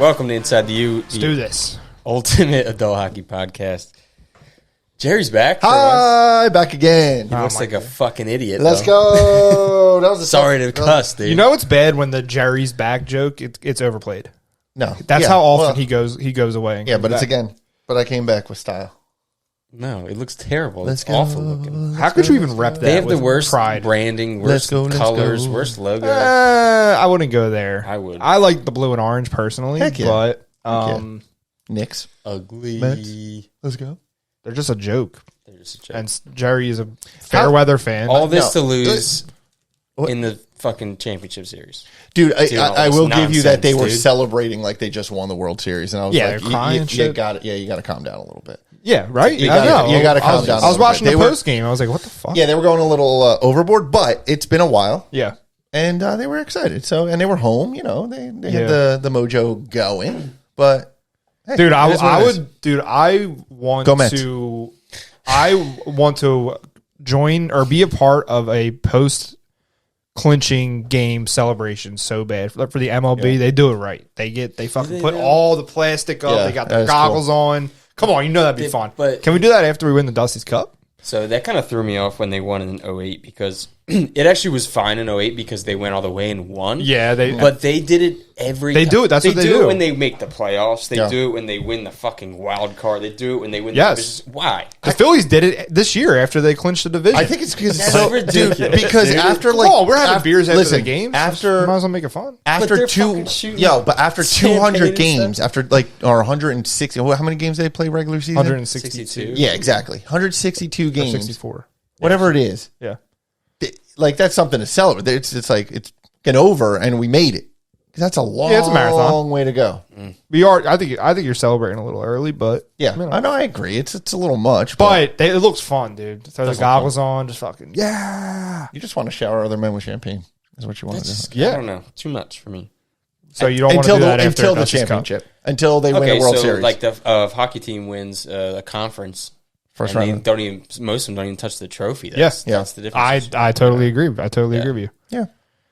Welcome to Inside the U. Let's do this. Ultimate adult hockey podcast. Jerry's back. Hi, back again. He looks like a fucking idiot. Let's go. That was a Sorry to cuss, dude. You know it's bad when the Jerry's back joke it's overplayed. No, That's how often he goes away. And yeah, but back. it's again. But I came back with style. No, it looks terrible. Let's It's go. awful looking. How could you even rep that? They have the with worst pride? branding, worst Let's colors, go. worst logo. I wouldn't go there. I would. I like the blue and orange personally, Heck yeah. but Knicks. Ugly. Mets. Let's go. they're just a joke. They're just a joke. And Jerry is a fair weather fan. All this No. to lose What? in the fucking championship series. Dude, Dude, all I this will give you that they were nonsense, dude. celebrating like they just won the World Series, and I was Yeah, like, they're crying and you shit. got it. Yeah, you got to calm down a little bit. Yeah, right. You I gotta- know. you gotta calm down a I was little watching bit. the They were- post game. I was like, "What the fuck?" Yeah, they were going a little overboard, but it's been a while, Yeah. and they were excited. So, and they were home. You know, they Yeah. had the mojo going. But hey, Dude, it is what I it is. would. Dude, I want Go Mets. to. I want to join or be a part of a post clinching game celebration so bad for the MLB. Yeah. They do it right. They fucking they put do? all the plastic up. Yeah, They got that the is goggles on. Come on, you know that'd be fun. but- Can we do that after we win the Dusty's Cup? So that kind of threw me off when they won in 08 because it actually was fine in 08 because they went all the way and won. Yeah, But they did it every They do it. That's what they do. it when they make the playoffs. They Yeah. do it when they win the fucking wild card. They do it when they win Yes. the divisions. Why? The Phillies did it this year after they clinched the division. I think it's because That's ridiculous, because dude. after Come like on, we're having beers after listen, the game. after might as well make it fun. after they're two fucking shooting but after champagne 200 and games, stuff. after like or 160, how many games they play regular season? 162. 62. Yeah, exactly. 162 games, 64. whatever it is. Yeah. Like that's something to celebrate. It's like it's getting over, and we made it. 'Cause that's a long, it's a marathon. way to go. We are. I think you're celebrating a little early, but Yeah, you know. I know. I agree. It's a little much, But it looks fun, dude. Throw the Does look goggles on, just fucking yeah. you just want to shower other men with champagne. Is what you want to do. Just, Yeah. I don't know. Too much for me. So you don't want to Until do that after until the Dusty's Cup. championship, until they win Okay, a World so Series. like the hockey team wins a conference, First and they round. don't even. Most of them don't even touch the trophy. Yes. That's the difference. I totally agree. I totally agree with you. Yeah.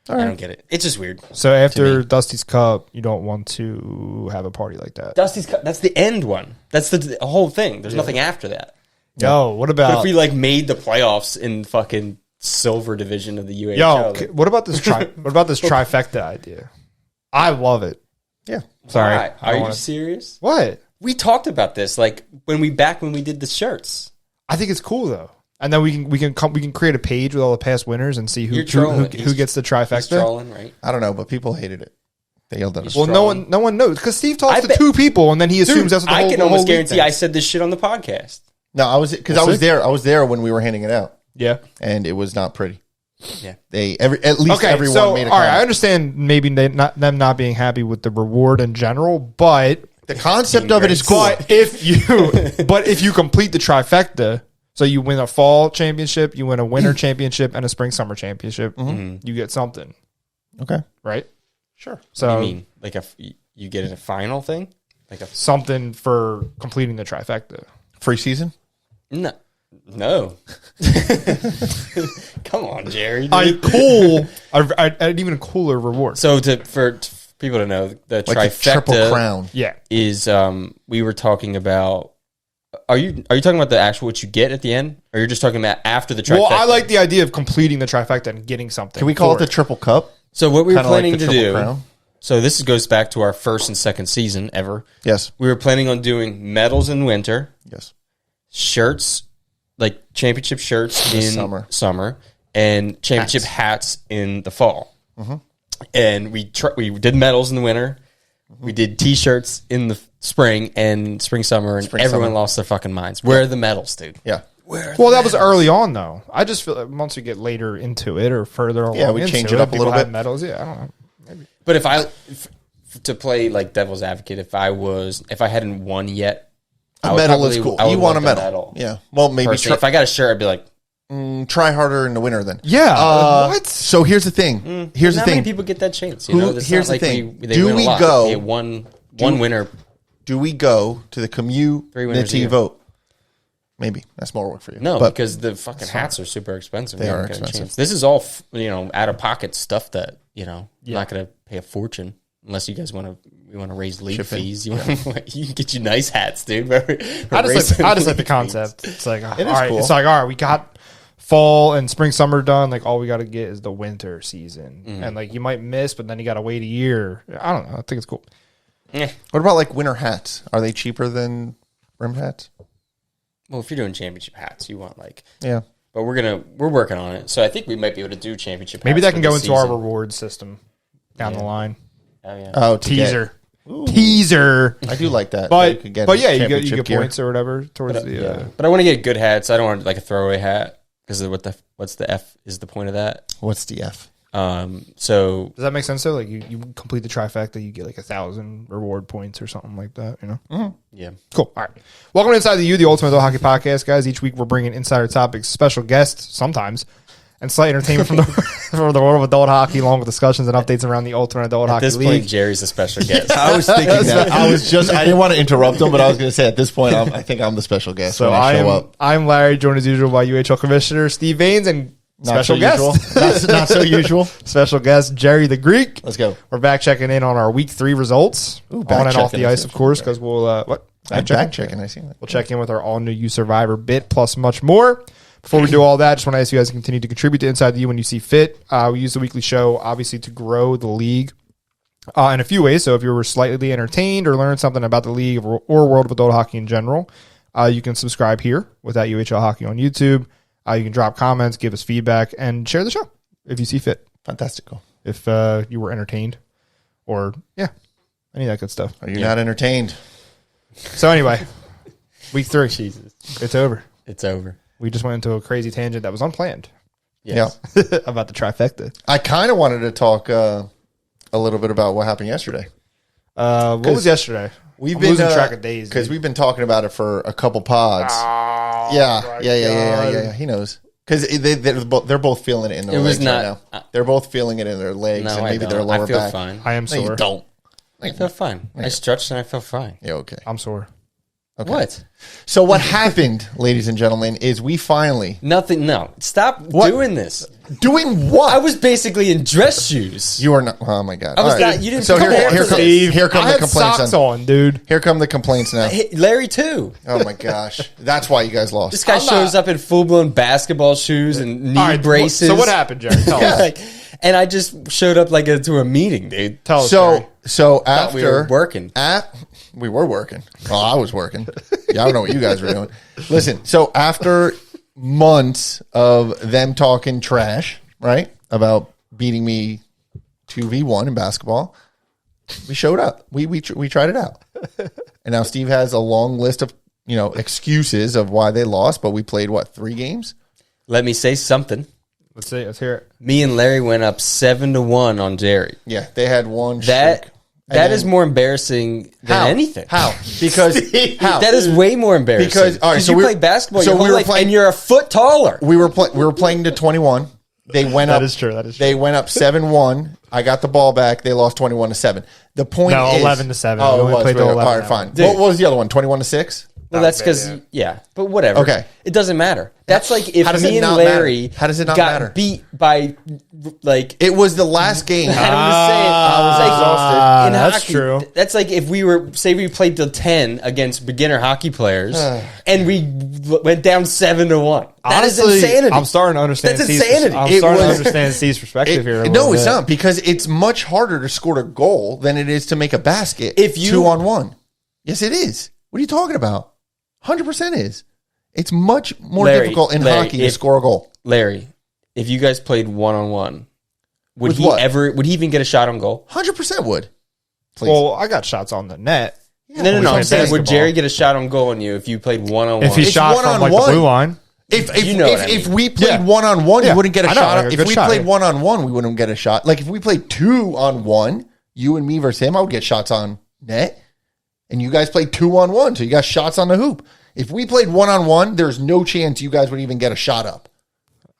All I right. don't get it. It's just weird. So after Dusty's Cup, you don't want to have a party like that. Dusty's Cup. That's the end one. That's the whole thing. There's nothing after that. Yo, what But about if we like made the playoffs in fucking silver division of the UAHL, what about this what about this trifecta idea? I love it. Yeah. Sorry. why? I Are you wanna- serious? What? We talked about this like when we did the shirts. I think it's cool though. And then we can create a page with all the past winners and see who You're trolling. who gets the He's trifecta. trolling, right? I don't know, but people hated it. They yelled at us. Well, Trolling. no one knows because Steve talks I to bet- two people and then he assumes that's what the I whole, can the whole almost league guarantee I thinks. said this shit on the podcast. No, I was because We'll I was see. there. I was there when we were handing it out, Yeah. and it was not pretty. Yeah. At least everyone so, made a all right, I comment. understand maybe them not being happy with the reward in general, but The concept of it is cool. but if you complete the trifecta, so you win a fall championship, you win a winter championship, and a spring summer championship, you get something, Okay, right? sure. So What do you mean? Like you get a final thing? Like a something for completing the trifecta. Free season. no. Come on, Jerry. An even cooler reward. So for people to know, the Like a triple trifecta crown. Yeah. is we were talking about. Are you talking about the actual what you get at the end, or you're just talking about after the trifecta? Well, I like the idea of completing the trifecta and getting something. Can we call it for the triple cup? So what we were Kinda like planning the to triple do. crown? So this goes back to our first and second season ever. Yes. We were planning on doing medals in winter, Yes. shirts, like championship shirts in summer, and championship hats in the fall. And we did medals in the winter. We did T-shirts in the spring and spring, and everyone summer. lost their fucking minds. Where are the medals, dude? Yeah. Well, that was early on, though. I just feel like once we get later into it or further along, we into change it up a people little have bit. Medals, yeah, I don't know. But to play like devil's advocate, if I hadn't won yet, A medal is cool. I would You want a want the medal. Yeah. Well, maybe Personally, if I got a shirt, I'd be like, try harder in the winter then. Yeah. What? So here's the thing. Here's the not thing. many people get that chance. You know, it's here's not the like thing. they Do win a we lot. go- They get one winner. Do we go to the Three winners a community year. vote? Maybe that's more work for you. No, but because the fucking hats are super expensive. They You are don't get a expensive. chance. This is all out of pocket stuff that you're not going to pay a fortune. unless you guys want to raise league fees. You can get you nice hats, dude. I just like the concept. It's like, all right, cool. It's like, all right, we got fall and spring, summer done. Like, all we got to get is the winter season, and like you might miss, but then you got to wait a year. I don't know. I think it's cool. Yeah. What about like winter hats? Are they cheaper than rim hats? Well, if you're doing championship hats, you want like But we're working on it. So I think we might be able to do championship. Maybe hats that can go into our reward system down the line. Oh yeah. Oh, teaser. Teaser. I do like that. But yeah, you get points or whatever towards the. But I want to get good hats. I don't want like a throwaway hat because what's the F is the point of that? What's the F? So does that make sense though? Like you complete the trifecta, you get like 1,000 reward points or something like that. You know? Mm-hmm. Yeah. Cool. All right. Welcome to Inside the U, the Ultimate Adult Hockey Podcast, guys. Each week we're bringing insider topics, special guests sometimes, and slight entertainment from the world of adult hockey, along with discussions and updates around the Ultimate Adult Hockey League. At this point, Jerry's a special guest. I was thinking that. I didn't want to interrupt him, but I was going to say at this point, I think I'm the special guest when I show up. I'm Larry, joined as usual by UAHL Commissioner Steve Vaines and special guest. Not so usual. Special guest, Jerry the Greek. Let's go. We're back checking in on our week 3 results. On and off the ice, of course, because we'll, back checking. I see that. We'll check in with our all-new U Survivor bit, plus much more. Before we do all that, just want to ask you guys to continue to contribute to Inside the U when you see fit. We use the weekly show, obviously, to grow the league in a few ways. So if you were slightly entertained or learned something about the league or world of adult hockey in general, you can subscribe here with that UHL Hockey on YouTube. You can drop comments, give us feedback, and share the show if you see fit. Fantastical. If you were entertained or, any of that good stuff. Are you not entertained? So anyway, week 3. Jesus. It's over. It's over. We just went into a crazy tangent that was unplanned. Yes. Yeah. About the trifecta. I kind of wanted to talk a little bit about what happened yesterday. What was yesterday? We've I'm been losing track of days because we've been talking about it for a couple pods. Yeah. He knows because they're both feeling it in their legs right now. They're both feeling it in their legs and maybe their lower back. I feel fine. I am sore. No, you don't. I feel fine. I stretched and I feel fine. Yeah, okay. I'm sore. Okay. What? So what happened, ladies and gentlemen, is we finally... Nothing. No. Stop doing this. Doing what? I was basically in dress shoes. You are not... Oh, my God. I was not... You didn't... So here come the complaints. Socks on, dude. Here come the complaints now. Larry, too. Oh, my gosh. That's why you guys lost. This guy shows up in full-blown basketball shoes and knee braces. So what happened, Jerry? Tell us. And I just showed up to a meeting, dude. Tell us, Jerry. So after... we were working. We were working. Well, I was working. Yeah, I don't know what you guys were doing. Listen, so after months of them talking trash, right, about beating me 2v1 in basketball, we showed up. We tried it out. And now Steve has a long list of, excuses of why they lost, but we played, 3 games? Let me say something. Let's hear it. Me and Larry went up 7-1 on Jerry. Yeah, they had one streak. That is more embarrassing than anything. How? Because that is way more embarrassing. Because all right, so you play basketball your whole life and you're a foot taller. We were playing to 21. They went up. That is true. They went up 7-1. I got the ball back. They lost 21-7. The point is 11-7. Oh, we only played 11. All right, fine. What was the other one? 21-6. Well, that's because but whatever. Okay, it doesn't matter. That's like if me and Larry got beat by it was the last game. I was exhausted. That's hockey, true. That's like if we played till 10 against beginner hockey players and we went down 7-1. That is insanity. I'm starting to understand. That's insanity. I'm starting to understand Steve's perspective here. No, it's not because it's much harder to score a goal than it is to make a basket. If you 2-on-1, yes, it is. What are you talking about? 100% is. It's much more difficult in hockey to score a goal. Larry, if you guys played 1-on-1, would he even get a shot on goal? 100% would. Please. Well, I got shots on the net. Yeah, no. I'm saying, would Jerry get a shot on goal on you if you played 1-on-1? If he shot from the blue line. If we played 1-on-1, you wouldn't get a shot. If we played 1-on-1, we wouldn't get a shot. Like if we played 2-on-1, you and me versus him, I would get shots on net. And you guys played 2-on-1, so you got shots on the hoop. If we played 1-on-1, there's no chance you guys would even get a shot up.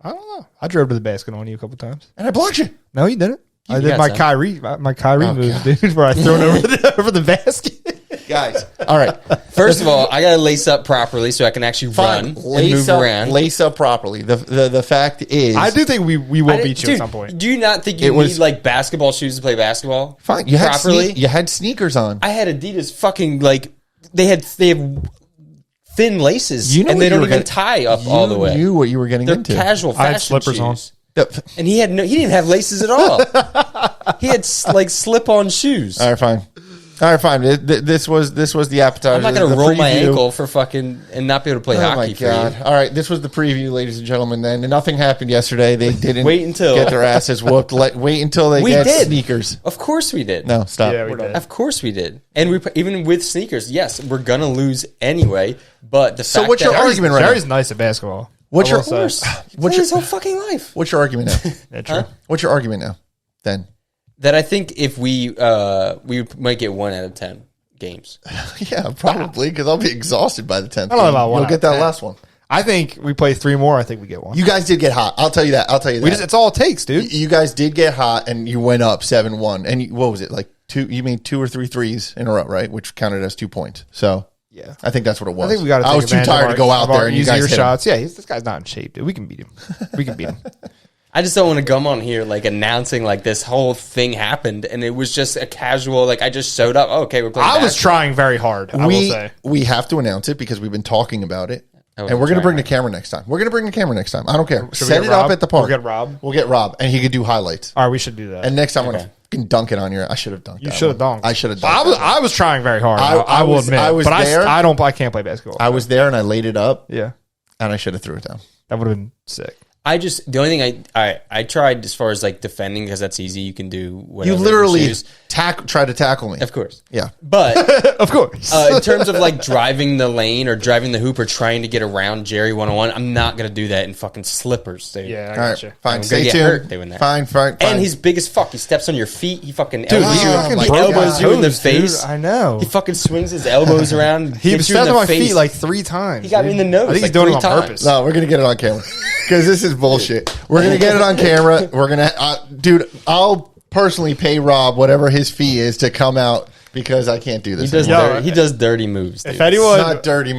I don't know. I drove to the basket on you a couple times. And I blocked you. No, you didn't. I did my Kyrie move, dude, where I threw it over the basket. Guys, All right. First of all, I gotta lace up properly so I can actually run and move around. Lace up properly. The fact is, I do think we will beat you at some point. Do you not think you need like basketball shoes to play basketball? Fine. You had properly. You had sneakers on. I had Adidas fucking like they have thin laces and they don't even tie up all the way. You knew what you were getting They're into. casual fashion I had slippers shoes. on. And he didn't have laces at all. He had like slip-on shoes. All right, fine. This was the appetizer. I'm not going to roll my ankle for fucking and not be able to play hockey. Oh my god! All right, this was the preview, ladies and gentlemen. Then nothing happened yesterday. They didn't Wait until get their asses whooped. Wait until they get sneakers. Of course we did. No, stop. Yeah, we did. Of course we did. And we even with sneakers, yes, we're gonna lose anyway. But the fact what's your argument right now? Jerry's nice at basketball. What's your What's his whole fucking life? What's your argument now? Yeah, true. What's your argument now? Then That I think if we might get 1 out of 10 games. yeah, probably because I'll be exhausted by the 10th. I don't know about 1 You'll out get of that 10. last one. I think we play 3 more. I think we get 1. You guys did get hot. I'll tell you that. It's all it takes, dude. You guys did get hot, and you went up 7-1. And what was it like? 2? You made 2 or 3 threes in a row, right? Which counted as 2 points. So Yeah, I think that's what it was. I think we got to. I was too tired to go out there, and you guys hit shots. Yeah, this guy's not in shape, dude. We can beat him. We can beat him. I just don't want to come on here like announcing like this whole thing happened and it was just a casual like I just showed up. Oh, okay, we're playing. I was trying very hard. I will say we have to announce it because we've been talking about it, and we're going to bring the camera next time. I don't care. Set it up at the park. We'll get Rob, and he could do highlights. All right, we should do that. And next time I'm going to dunk it on your. I should have dunked. You should have dunked. I should have dunked. I was trying very hard. I will admit. I was there. I can't play basketball. I was there and I laid it up. Yeah, and I should have threw it down. that would have been sick. The only thing I tried as far as like defending because that's easy. You can do whatever. You literally try to tackle me. Of course. Yeah. But of course. In terms of like driving the lane or driving the hoop or trying to get around Jerry 1-on-1, I'm not going to do that in fucking slippers, dude. Yeah, I All got you. right, fine. I'm Stay gonna get tuned. hurt doing that. Fine. And he's big as fuck. He steps on your feet. He fucking Dude, elbows he you. fucking He broke elbows my you in the toes, dude. face. I know. He fucking swings his elbows around. He gives you in stepped the on my face. feet like 3 times. He got me in the nose. I think like he's doing it on 3 times. purpose. No, we're gonna get it on camera because this is bullshit. We're gonna get it on camera. We're gonna, dude. I'll personally pay Rob whatever his fee is to come out because I can't do this. He does dirty moves. Dude. If anyone, It's not dirty.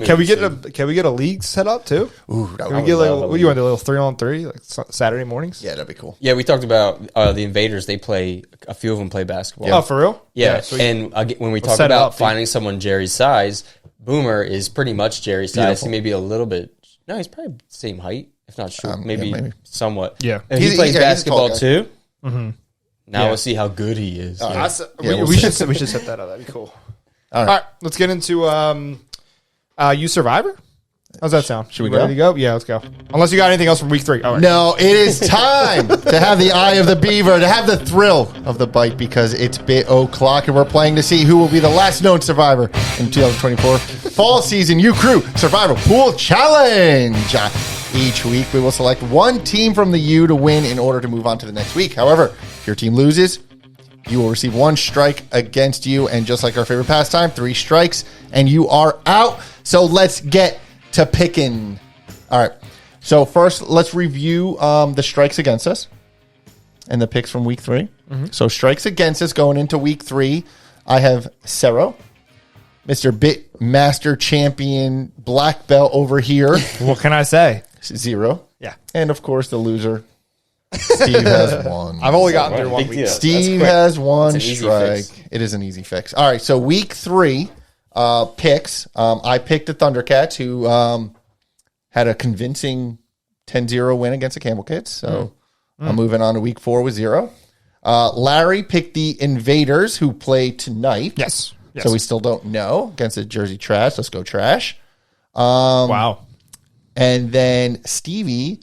can we get a league set up too? Ooh, Can we get like what you want to do, a little 3-on-3 like Saturday mornings? yeah, that'd be cool. Yeah, we talked about the Invaders. They play a few of them play basketball. Oh, for real? Yeah, so and when we talk set it about up, dude. finding someone Jerry's size, Boomer is pretty much Jerry's size. Beautiful. He may be a little bit. No, he's probably the same height, if not short, maybe maybe. somewhat. Yeah. and He's he plays a basketball tall guy. too. Mm-hmm. Now Yeah. we'll see how good he is. We should set that up. That'd be cool. All right, let's get into You Survivor. How's that sound? Should we ready to go? Yeah, let's go. Unless you got anything else from week 3. All right. No, it is time to have the eye of the beaver, to have the thrill of the bite because it's bit o'clock and we're playing to see who will be the last known survivor in 2024 fall season U Crew Survivor Pool Challenge. Each week we will select one team from the U to win in order to move on to the next week. However, if your team loses, you will receive 1 strike against you, and just like our favorite pastime, 3 strikes and you are out. So let's get to picking. All right. So first, let's review the strikes against us and the picks from week 3. Mm-hmm. So strikes against us going into week 3. I have Cerro, Mr. Bit Master Champion Black Belt over here. What can I say? 0. Yeah. And of course, the loser, Steve, has 1. I've only gotten through 1 Big week. deal. Steve has 1 It's an easy strike. fix. It is an easy fix. All right. So week 3 picks. I picked the Thundercats, who had a convincing 10-0 win against the Campbell Kids. So I'm moving on to week 4 with 0. Larry picked the Invaders, who play tonight. Yes. So we still don't know against the Jersey Trash. Let's go Trash. Wow. And then Stevie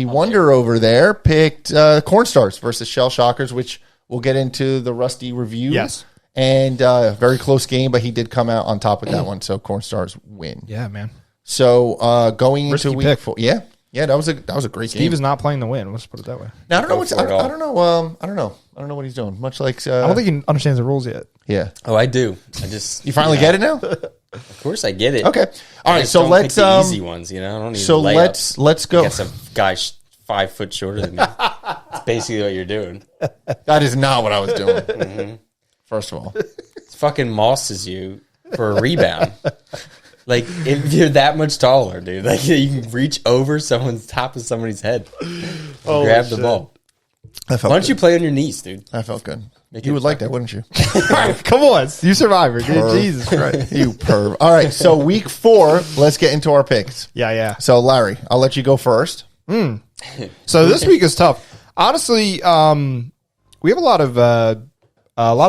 Wonder over there picked Cornstars versus Shell Shockers, which we'll get into the Rusty review. Yes. And very close game, but he did come out on top of that one. So Cornstars win. Yeah, man. So going Risky into week pick. 4, yeah, that was a great game. Steve is not playing the win. Let's put it that way. Now, I don't know Go what's. for it all. I don't know. I don't know what he's doing. Much like I don't think he understands the rules yet. yeah. Oh, I do. I just You finally get it now. Of course, I get it. Okay. All I right. just So don't let's pick the easy ones. You know, I don't need. So layups let's go. against a guy 5 foot shorter than me. That's basically what you're doing. That is not what I was doing. First of all, It's fucking mosses you for a rebound. Like, if you're that much taller, dude, like you can reach over someone's top of somebody's head, grab the ball. Why don't you play on your knees, dude? That felt good. You would like that, wouldn't you? Come on, you survivor, dude. Jesus Christ, you perv. All right, so week 4, let's get into our picks. Yeah. So Larry, I'll let you go first. So this week is tough. Honestly, we have a lot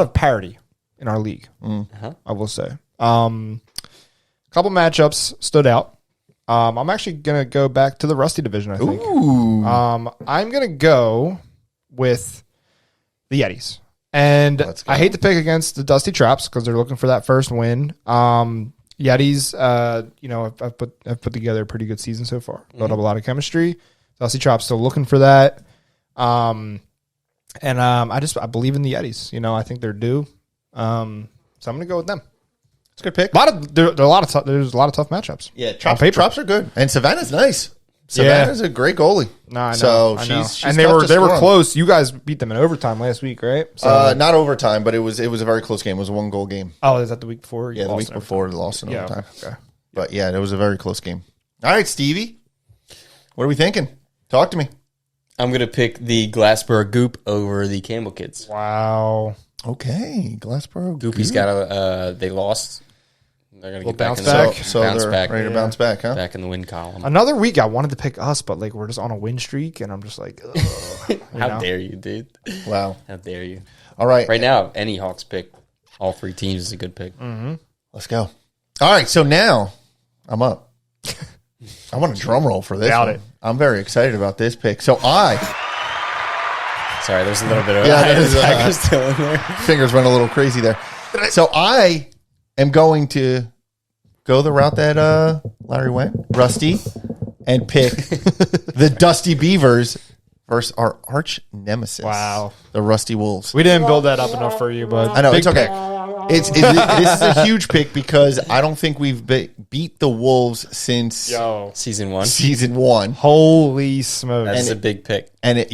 of parity in our league. I will say, couple matchups stood out. I'm actually gonna go back to the Rusty division. I think. Ooh. I'm gonna go with the Yetis. And I hate to pick against the Dusty Traps because they're looking for that first win. Yetis, I've put together a pretty good season so far. Built up a lot of chemistry. Dusty Traps still looking for that. I believe in the Yetis. I think they're due. So I'm gonna go with them. It's a good pick. There's a lot of tough matchups. Yeah, Traps are good, and Savannah's nice. Savannah's a great goalie. No, I know. So I know. she's and they were close. You guys beat them in overtime last week, right? So, not overtime, but it was a very close game. It was a 1-goal game. Oh, is that the week before? Yeah, the week before they lost in overtime. Okay. But yeah, it was a very close game. All right, Stevie, what are we thinking? Talk to me. I'm gonna pick the Glassboro Goop over the Campbell kids. Wow. Okay, Glassboro Goopy's got a. They lost. They're going to get bounce back. back. So they're ready to bounce back, huh? Back in the win column. Another week I wanted to pick us, but we're just on a win streak, and I'm just like, How dare you, dude? Wow. How dare you? All right. Right now, any Hawks pick, all 3 teams is a good pick. Mm-hmm. Let's go. All right, so now I'm up. I want a drum roll for this one. I'm very excited about this pick. So Sorry, there's a little bit of still in there. Fingers went a little crazy there. So I am going to go the route that Larry went, Rusty, and pick the Dusty Beavers versus our arch nemesis. Wow. The Rusty Wolves. We didn't build that up enough for you, but I know, it's okay. This is a huge pick because I don't think we've beat the Wolves since season 1. Season 1. Holy smokes. That's a big pick. And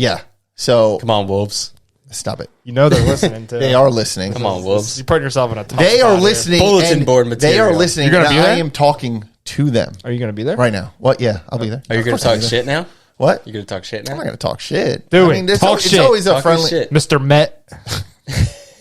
so come on, Wolves. Stop it. They're listening to. They are listening. Come on, Wolves. You're putting yourself in a tough They are spot listening. Bulletin board material. They are listening. You're gonna be there? I am talking to them. Are you going to be there? Right now. What? Yeah, I'll be there. Are you going to talk shit now? What? You're going to talk shit now? I'm not going to talk shit. It's always a friendly. Shit. Mr. Met.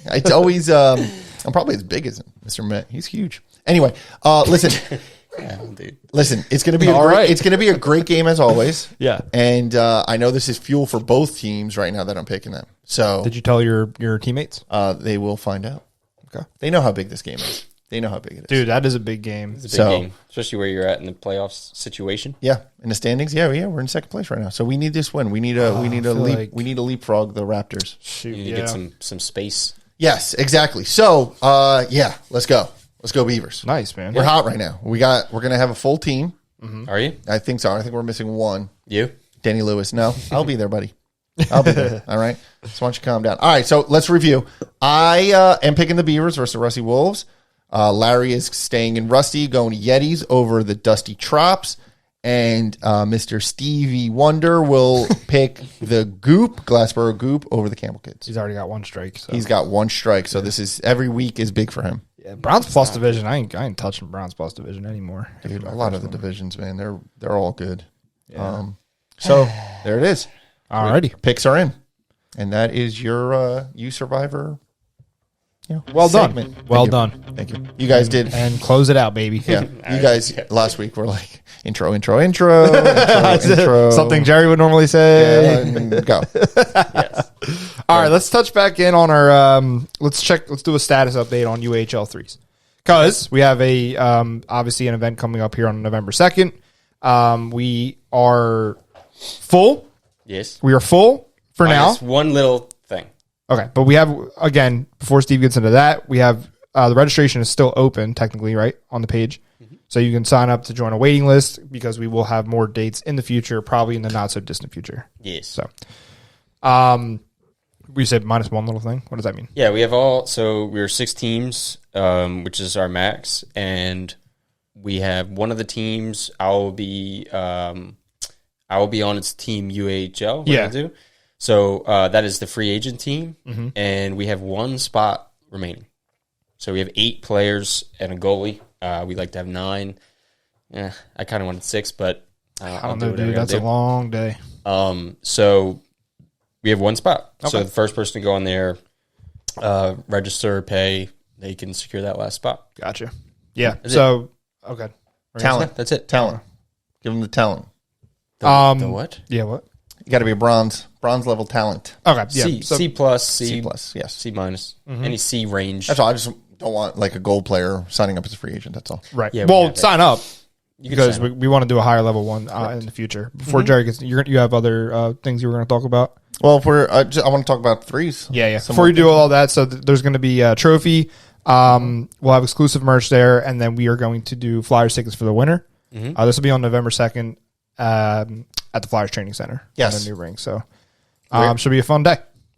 It's always. I'm probably as big as him, Mr. Met. He's huge. Anyway, listen. Yeah, dude. Listen, it's going to be it's going to be a great game as always. Yeah. And I know this is fuel for both teams right now that I'm picking them. So did you tell your teammates? They will find out. Okay. They know how big this game is. They know how big it is. Dude, that is a big game. It's a big game, especially where you're at in the playoffs situation. Yeah, in the standings. Yeah, we're in second place right now. So we need this win. We need a leapfrog the Raptors. Shoot, You need to get some space. Yes, exactly. So, let's go. Let's go Beavers. Nice, man. We're hot right now. We're going to have a full team. Mm-hmm. Are you? I think so. I think we're missing one. You? Danny Lewis. No, I'll be there, buddy. I'll be there. All right. So why don't you calm down? All right. So let's review. I am picking the Beavers versus the Rusty Wolves. Larry is staying in Rusty, going Yetis over the Dusty Trops. And Mr. Stevie Wonder will pick the Glassboro Goop, over the Campbell Kids. He's already got one strike. So. He's got one strike. So this is every week is big for him. Yeah, Browns Plus division. I ain't touching Browns Plus division anymore. Dude, a lot of the divisions, man, they're all good. Yeah. So there it is. Alrighty, picks are in, and that is your you Survivor. Well segment. Done. Well done. Thank you. You guys did, and close it out, baby. Yeah, you guys last week were like intro. Something Jerry would normally say. Yeah, go. Yes. All right, let's touch back in on our. Let's do a status update on UAHL Threes because we have a obviously an event coming up here on November 2nd. We are full. Yes, we are full for now. One little thing. Okay, but we have, again, before Steve gets into that, we have the registration is still open technically, right, on the page. Mm-hmm. So you can sign up to join a waiting list because we will have more dates in the future, probably in the not so distant future. Yes. So, we said minus one little thing. What does that mean? Yeah, we have we're 6 teams, which is our max, and we have one of the teams. I will be on its team UAHL. Yeah. So that is the free agent team, mm-hmm. and we have one spot remaining. So we have 8 players and a goalie. We like to have 9. Yeah, I kind of wanted 6, but I don't know, dude. That's a long day. So we have 1 spot. Okay. So the first person to go on there, register, pay, they can secure that last spot. Gotcha. Yeah. So, okay. Talent. That's it. Talent. Give them the talent. The what? Yeah, what? You got to be a bronze level talent. Okay. Yeah. C, So, C plus, C plus, yes. C minus, any C range. That's all. I just don't want like a gold player signing up as a free agent. That's all. right. Yeah, well, sign up because sign up. we want to do a higher level one in the future. Before Jerry gets, you have other things you were going to talk about? Well, if we're, I want to talk about threes. Yeah. Before you do all that, so there's going to be a trophy. We'll have exclusive merch there, and then we are going to do Flyers tickets for the winner. This will be on November 2nd at the Flyers Training Center. Yes. On the new ring. So should be a fun day.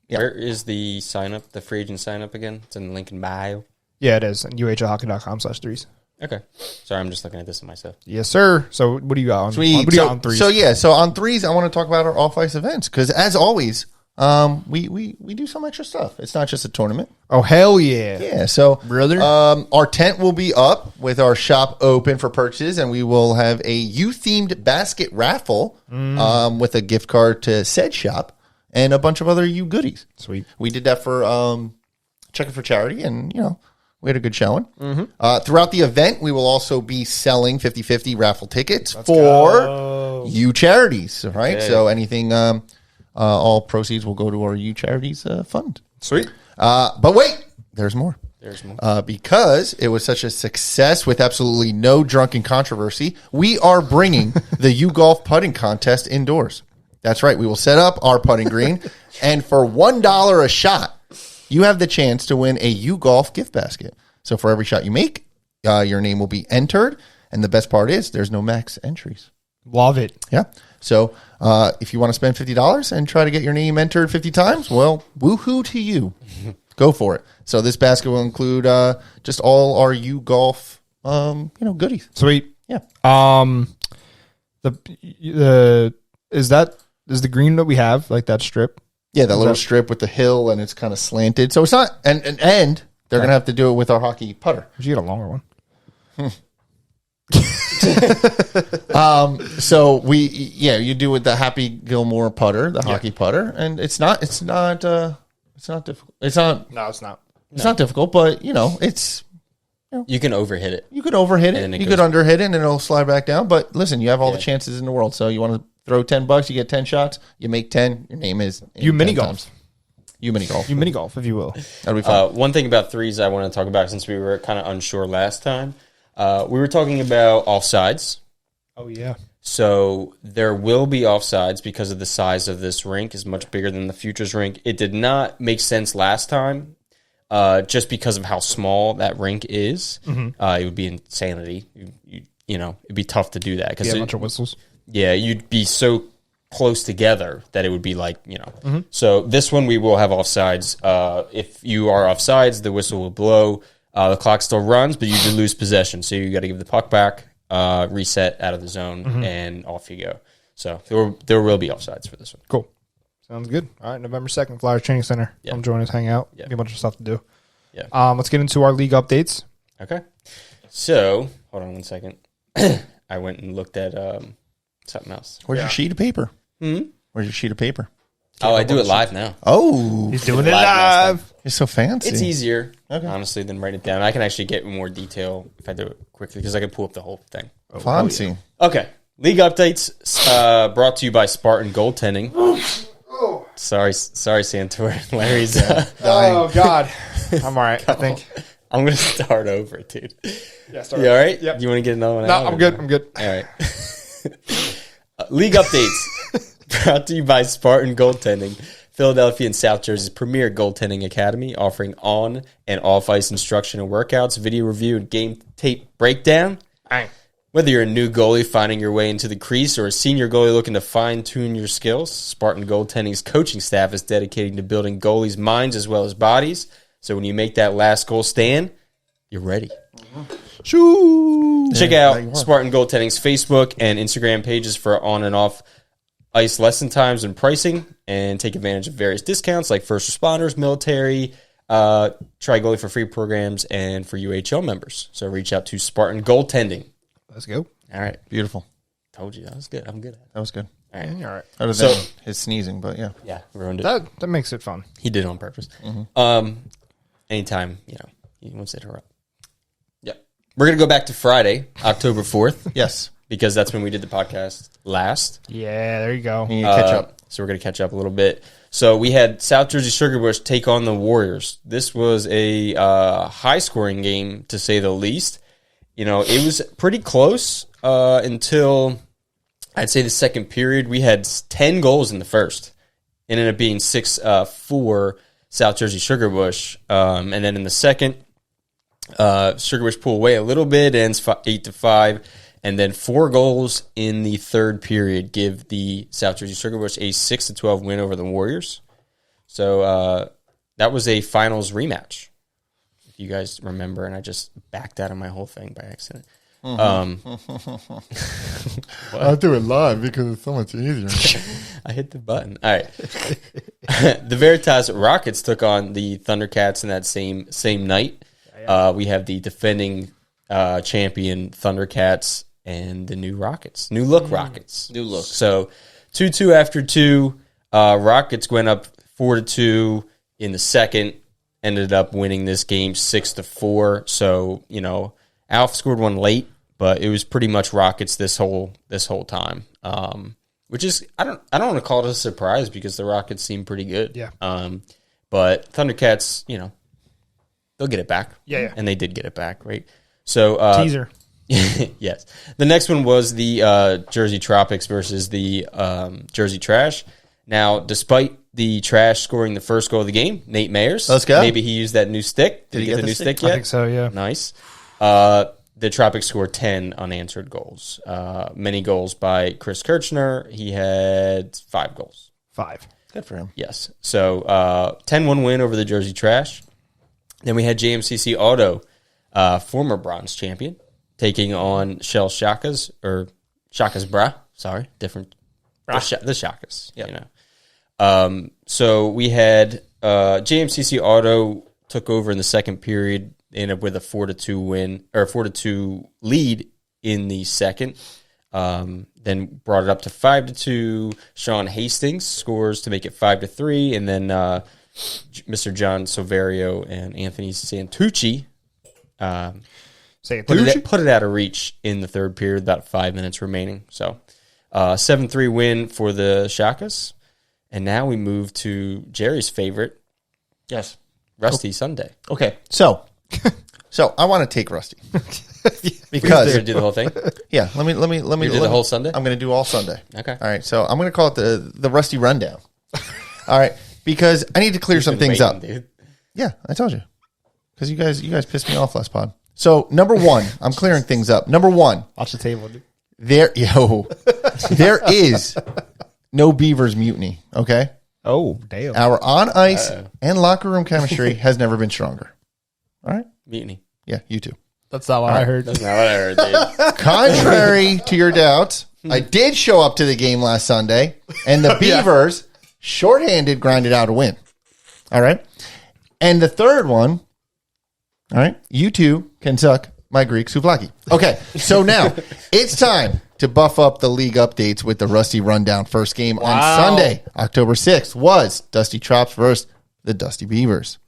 Yeah. Where is the sign up, the free agent sign up again? It's in the link in bio. Yeah, it is. UAHLhockey.com/threes. Okay. Sorry, I'm just looking at this myself. Yes, sir. So what do you got on? Sweet. What do you got on threes? So on threes, I want to talk about our off-ice events because, as always, we do some extra stuff. It's not just a tournament. Oh, hell yeah. Yeah. So, Brother? our tent will be up with our shop open for purchases, and we will have a U-themed basket raffle with a gift card to said shop and a bunch of other U goodies. Sweet. We did that for Check It for Charity, and, we had a good showing. Throughout the event, we will also be selling 50-50 raffle tickets for U charities, right? Okay. So anything, all proceeds will go to our U charities fund. Sweet. But wait, there's more. There's more. Because it was such a success with absolutely no drunken controversy, we are bringing the U Golf putting contest indoors. That's right. We will set up our putting green, and for $1 a shot, you have the chance to win a U Golf gift basket. So for every shot you make, your name will be entered. And the best part is there's no max entries. Love it. Yeah. So if you want to spend $50 and try to get your name entered 50 times, well, woohoo to you. Go for it. So this basket will include just all our U Golf, goodies. Sweet. Yeah. Is the green that we have like that strip? Yeah, that little strip with the hill, and it's kind of slanted. So it's not, and they're going to have to do it with our hockey putter. We should get a longer one. So you do with the Happy Gilmore putter, the hockey putter, and it's not difficult. No, it's not. It's not difficult, but it's You can overhit it. you could overhit it, And it you goes- could underhit it, and it'll slide back down. But listen, you have all the chances in the world. So you want to throw $10, you get 10 shots, you make 10. Your name is You mini 10 golf. times. You mini golf. You mini golf, if you will. That'll be fun. One thing about threes I want to talk about, since we were kind of unsure last time, we were talking about offsides. Oh, yeah. So there will be offsides because of the size of this rink is much bigger than the Futures rink. It did not make sense last time, just because of how small that rink is. It would be insanity. It'd be tough to do that because A bunch of whistles. yeah, you'd be so close together that it would be like, So this one we will have offsides. If you are offsides, the whistle will blow. The clock still runs, but you do lose possession. So you got to give the puck back, reset out of the zone, and off you go. So there will be offsides for this one. Cool. Sounds good. All right, November 2nd, Flyers Training Center. Yeah. Come join us, hang out. Yeah. Be a bunch of stuff to do. Yeah. Let's get into our league updates. Okay. So hold on one second. I went and looked at something else. Where's your sheet of paper? Where's your sheet of paper? Oh, I do it live now. Oh, He's doing it live live. you're so fancy. It's easier, honestly, than write it down. I can actually get more detail if I do it quickly because I can pull up the whole thing. Fancy. Okay. League updates brought to you by Spartan Goaltending. Sorry, Santor. Larry's. Oh, God. I'm all right, I think. I'm going to start over, dude. Yeah, start. You all right? Yep. You want to get another one No, out? I'm good. I'm good. All right. League updates brought to you by Spartan Goaltending, Philadelphia and South Jersey's premier goaltending academy, offering on and off ice instruction and workouts, video review, and game tape breakdown. Bang. Whether you're a new goalie finding your way into the crease or a senior goalie looking to fine-tune your skills, Spartan Goaltending's coaching staff is dedicated to building goalies' minds as well as bodies. So when you make that last goal stand, you're ready. Shoo. Check out Spartan Goaltending's Facebook and Instagram pages for on and off ice lesson times and pricing, and take advantage of various discounts like first responders, military, try goalie for free programs and for UAHL members. So reach out to Spartan Goaltending. Let's go. All right. Beautiful. Told you. That was good. I'm good at it. That was good. All right. All right. Other than his sneezing, but yeah. Yeah, ruined it. That makes it fun. He did it on purpose. Anytime, he wants to interrupt. Yeah. We're going to go back to Friday, October 4th. Yes. Because that's when we did the podcast last. Yeah, there you go. You need to catch up. So we're going to catch up a little bit. So we had South Jersey Sugar Bush take on the Warriors. This was a high-scoring game, to say the least. It was pretty close until, I'd say, the second period. We had 10 goals in the first. It ended up being 6 for South Jersey Sugar Bush. And then in the second, Sugar Bush pulled away a little bit, ends 8-5. And then 4 goals in the third period give the South Jersey Sugar Bush a 6-12 win over the Warriors. So that was a finals rematch, if you guys remember. And I just backed out of my whole thing by accident. I'll do it live because it's so much easier. I hit the button. All right. The Veritas Rockets took on the Thundercats in that same night. We have the defending champion Thundercats and the new Rockets. New look Rockets. New look. So 2-2 after 2. Rockets went up 4-2 in the second. Ended up winning this game 6-4. So, Alf scored one late, but it was pretty much Rockets this whole time. Which is I don't want to call it a surprise because the Rockets seem pretty good. Yeah. But Thundercats, they'll get it back. Yeah. And they did get it back, right? So Teaser. Yes. The next one was the Jersey Tropics versus the Jersey Trash. Now, despite the Trash scoring the first goal of the game, Nate Mayers. Let's go. Maybe he used that new stick. Did he get the new stick yet? I think so, yeah. Nice. The Tropics scored 10 unanswered goals. Many goals by Chris Kirchner. He had 5 goals. 5. Good for him. Yes. So 10-1 win over the Jersey Trash. Then we had JMCC Auto, former bronze champion, taking on Shell Shakas, or Shakas Bra. Sorry, different. The Shakas. Yeah. So we had JMCC Auto took over in the second period, ended up with a 4-2 win, or 4-2 lead in the second. Then brought it up to 5-2. Sean Hastings scores to make it 5-3, and then Mr. John Silverio and Anthony Santucci put it out of reach in the third period, about 5 minutes remaining. So 7-3 win for the Shakas. And now we move to Jerry's favorite. Yes. Rusty Sunday. Okay. So I want to take Rusty. Because you do the whole thing? Yeah, let me do the whole Sunday? I'm going to do all Sunday. Okay. All right. So I'm going to call it the Rusty Rundown. All right. Because I need to clear some things up. Dude. Yeah, I told you. Because you guys pissed me off last pod. So number 1, I'm clearing things up. Number 1. Watch the table, dude. There is no Beavers mutiny, okay? Oh, damn. Our on-ice and locker room chemistry has never been stronger. All right? Mutiny. Yeah, you too. That's not what I heard. That's not what I heard, dude. Contrary to your doubts, I did show up to the game last Sunday, and the Beavers, shorthanded, grinded out a win. All right? And the third one, all right, you two can suck my Greek souvlaki. Okay, so now it's time to buff up the league updates with the Rusty Rundown. First game on Sunday, October 6th, was Dusty Chops versus the Dusty Beavers.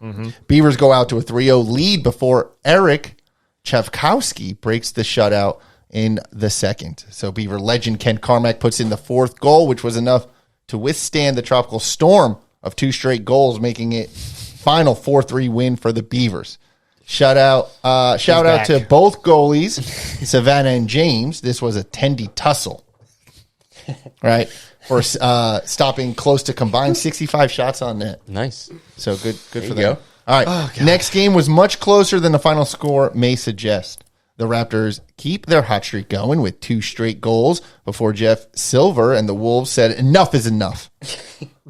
Beavers go out to a 3-0 lead before Eric Chavkowski breaks the shutout in the second. So Beaver legend Ken Carmack puts in the 4th goal, which was enough to withstand the tropical storm of 2 straight goals, making it final 4-3 win for the Beavers. Shout out to both goalies, Savannah and James. This was a tendy tussle, right? For stopping close to combined 65 shots on net. Nice. So good for them. Go. All right. Next game was much closer than the final score may suggest. The Raptors keep their hot streak going with 2 straight goals before Jeff Silver and the Wolves said enough is enough.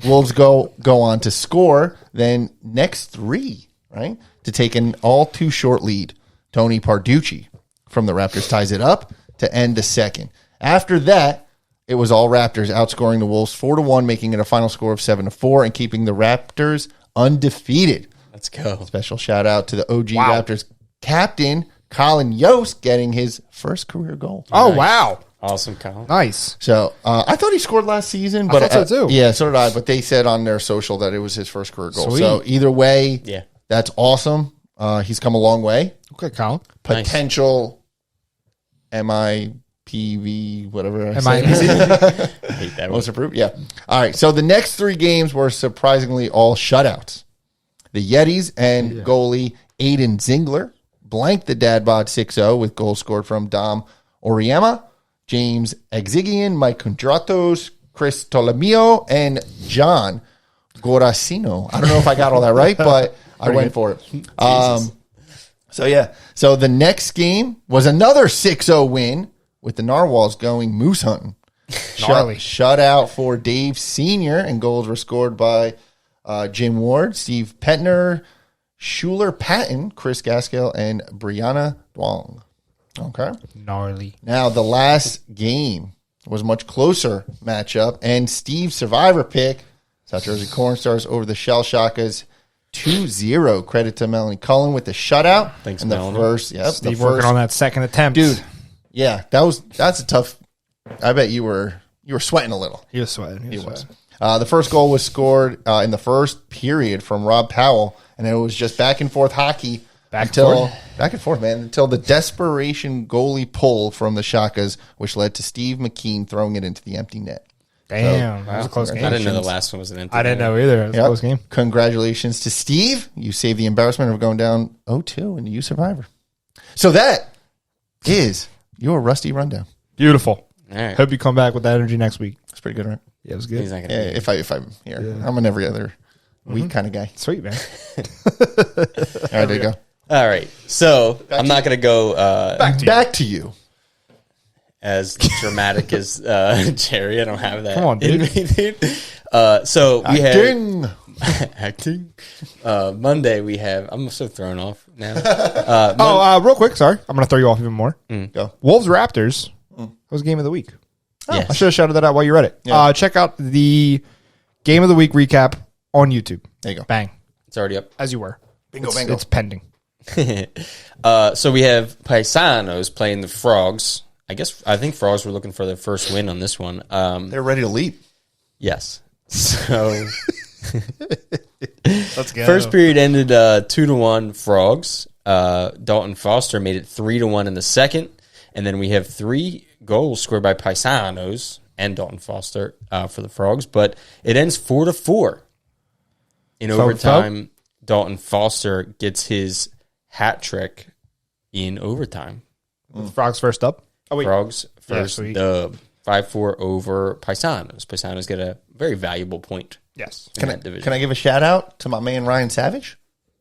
Wolves go on to score then next 3, right? To take an all too short lead. Tony Parducci from the Raptors ties it up to end the second. After that, it was all Raptors outscoring the Wolves 4-1, making it a final score of 7-4 and keeping the Raptors undefeated. Let's go. Special shout out to the OG Raptors captain, Colin Yost, getting his first career goal. Oh, wow. Awesome, Colin. Nice. So I thought he scored last season, but I thought so too. Yeah, so did I. But they said on their social that it was his first career goal. Sweet. So either way, Yeah. that's awesome. He's come a long way. Okay, Colin. Potential MIPV, whatever. I I hate that one. Most approved. Yeah. All right. So the next 3 games were surprisingly all shutouts. The Yetis and goalie Aiden Zingler blanked the Dad Bod 6-0 with goals scored from Dom Oriema, James Exigian, Mike Kondratos, Chris Tolomeo, and John Goracino. I don't know if I got all that right, but I went for it. So the next game was another 6-0 win with the Narwhals going moose hunting. Gnarly. Shutout for Dave Sr., and goals were scored by Jim Ward, Steve Petner, Schuler Patton, Chris Gaskill, and Brianna Duong. Okay. Gnarly. Now, the last game was a much closer matchup, and Steve's survivor pick, South Jersey Cornstars over the Shell Shockers 2-0. Credit to Melanie Cullen with the shutout. Thanks, in the Melanie. first. Yep, Steve working on that second attempt. Dude, yeah, that's a tough. I bet you were sweating a little. He was sweating. He was. The first goal was scored in the first period from Rob Powell, and it was just back and forth hockey back and forth, man, until the desperation goalie pull from the Shakas, which led to Steve McKean throwing it into the empty net. Damn, that was a close game. I didn't know the last one was an empty. I didn't know either. It was a close game. Congratulations to Steve. You saved the embarrassment of going down 0-2 in the U Survivor. So that is your Rusty Rundown. Beautiful. All right. Hope you come back with that energy next week. That's pretty good, right? Yeah, it was good. He's not gonna Yeah, if I'm here. Yeah. I'm an every other week kind of guy. Sweet, man. All right, there you go. All right. So I'm not going to go Back to you. as dramatic as Jerry. I don't have that. Come on, in dude. me, dude. So we Acting. have acting. Monday we have. I'm so thrown off now. Real quick. Sorry. I'm going to throw you off even more. Go. Wolves Raptors. That was game of the week. Yes. I should have shouted that out while you read it. Yeah. Check out the game of the week recap on YouTube. There you go. Bang. It's already up. As you were. Bingo, bingo. It's pending. So we have Paisanos playing the Frogs. I think Frogs were looking for their first win on this one. They're ready to leap. Yes. So Let's go. first period ended 2-1 Frogs. Dalton Foster made it 3-1 in the second, and then we have 3 goals scored by Paisanos and Dalton Foster for the Frogs, but it ends 4-4 in overtime. Dalton Foster gets his hat trick in overtime. Frogs first up. Oh, wait. Frogs first sweet. dub. 5-4 over Paisanos. Paisanos get a very valuable point. Yes. In that division. Can I give a shout out to my man Ryan Savage?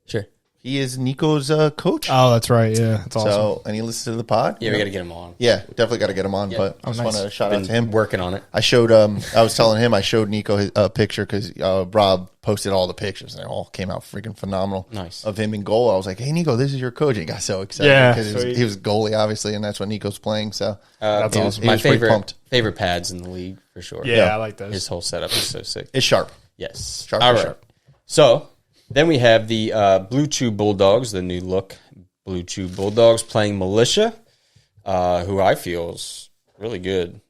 Sure. He is Nico's coach. Oh, that's right. Yeah. That's awesome. So, and he listens to the pod. Yeah, we got to get him on. Yeah, definitely got to get him on. But I just nice. want to shout Been out to him. working on it. I showed. I was telling him I showed Nico his picture because Rob posted all the pictures and they all came out freaking phenomenal. Nice. Of him in goal. I was like, "Hey Nico, this is your coach." He got so excited Yeah, because he was goalie obviously, and that's what Nico's playing. So That's he was- awesome. he My was pretty pumped. favorite pads in the league for sure. yeah, I like those. His whole setup is so sick. It's sharp. Yes. Sharp All is right. sharp. So then we have the Blue Chew Bulldogs, the new look Blue Chew Bulldogs playing Militia, who I feel is really good.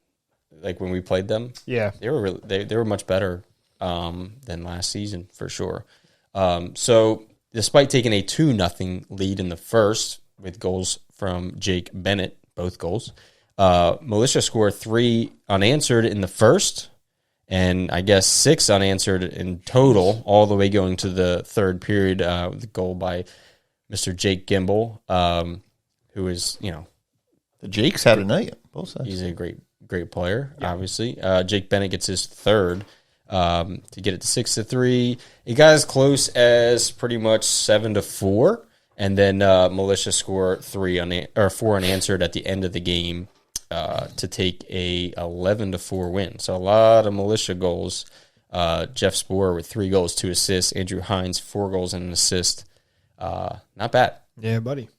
Like when we played them, Yeah. they were really, they were much better than last season for sure. So despite taking a 2-0 lead in the first with goals from Jake Bennett, both goals, Militia scored 3 unanswered in the first, and I guess 6 unanswered in total, all the way going to the third period with a goal by Mr. Jake Gimble, who is, The Jakes had a night. Both sides. he's a great player, obviously. Jake Bennett gets his third to get it to 6-3. It got as close as pretty much 7-4, and then Militia score 4 unanswered at the end of the game to take a 11-4 win. So a lot of Militia goals. Jeff Sporer with 3 goals, 2 assists. Andrew Hines 4 goals and an assist. Not bad. Yeah, buddy.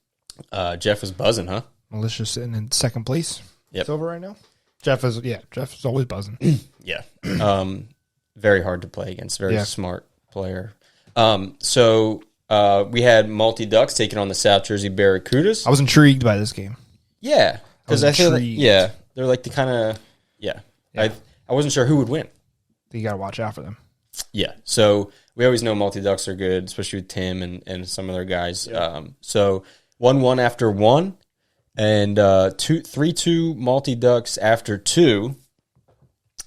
Jeff is buzzing, huh? Militia's sitting in second place. Yep. Silver right now. Jeff is always buzzing. Yeah. Very hard to play against. Very Yeah. smart player. So we had Multi Ducks taking on the South Jersey Barracudas. I was intrigued by this game. Yeah, because I feel like, intrigued. they're like the kind of I wasn't sure who would win. You got to watch out for them. Yeah, so we always know Multi Ducks are good, especially with Tim and some other guys. Yeah. So 1-1 after 1, and 3-2 Multi Ducks after 2,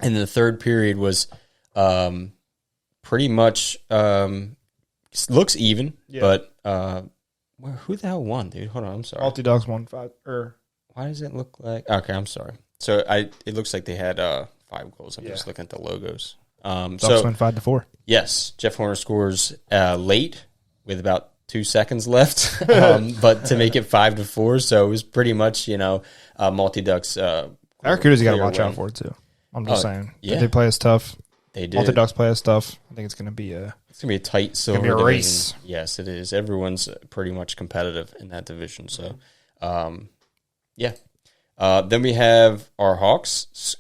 and the third period was pretty much looks even, but who the hell won, dude? Hold on, I'm sorry. Multi Ducks won 5. Why does it look like? Okay, I'm sorry. So it looks like they had 5 goals. I'm just looking at the logos. Ducks went 5-4. Yes, Jeff Horner scores late with about 2 seconds left, but to make it 5-4, so it was pretty much Multi Ducks. Barracudas you got to watch out for too. I'm just saying, they play us tough. They did. Multi Ducks play us tough. I think it's going to be a tight silver division. Race. Yes, it is. Everyone's pretty much competitive in that division. So, then we have our Hawks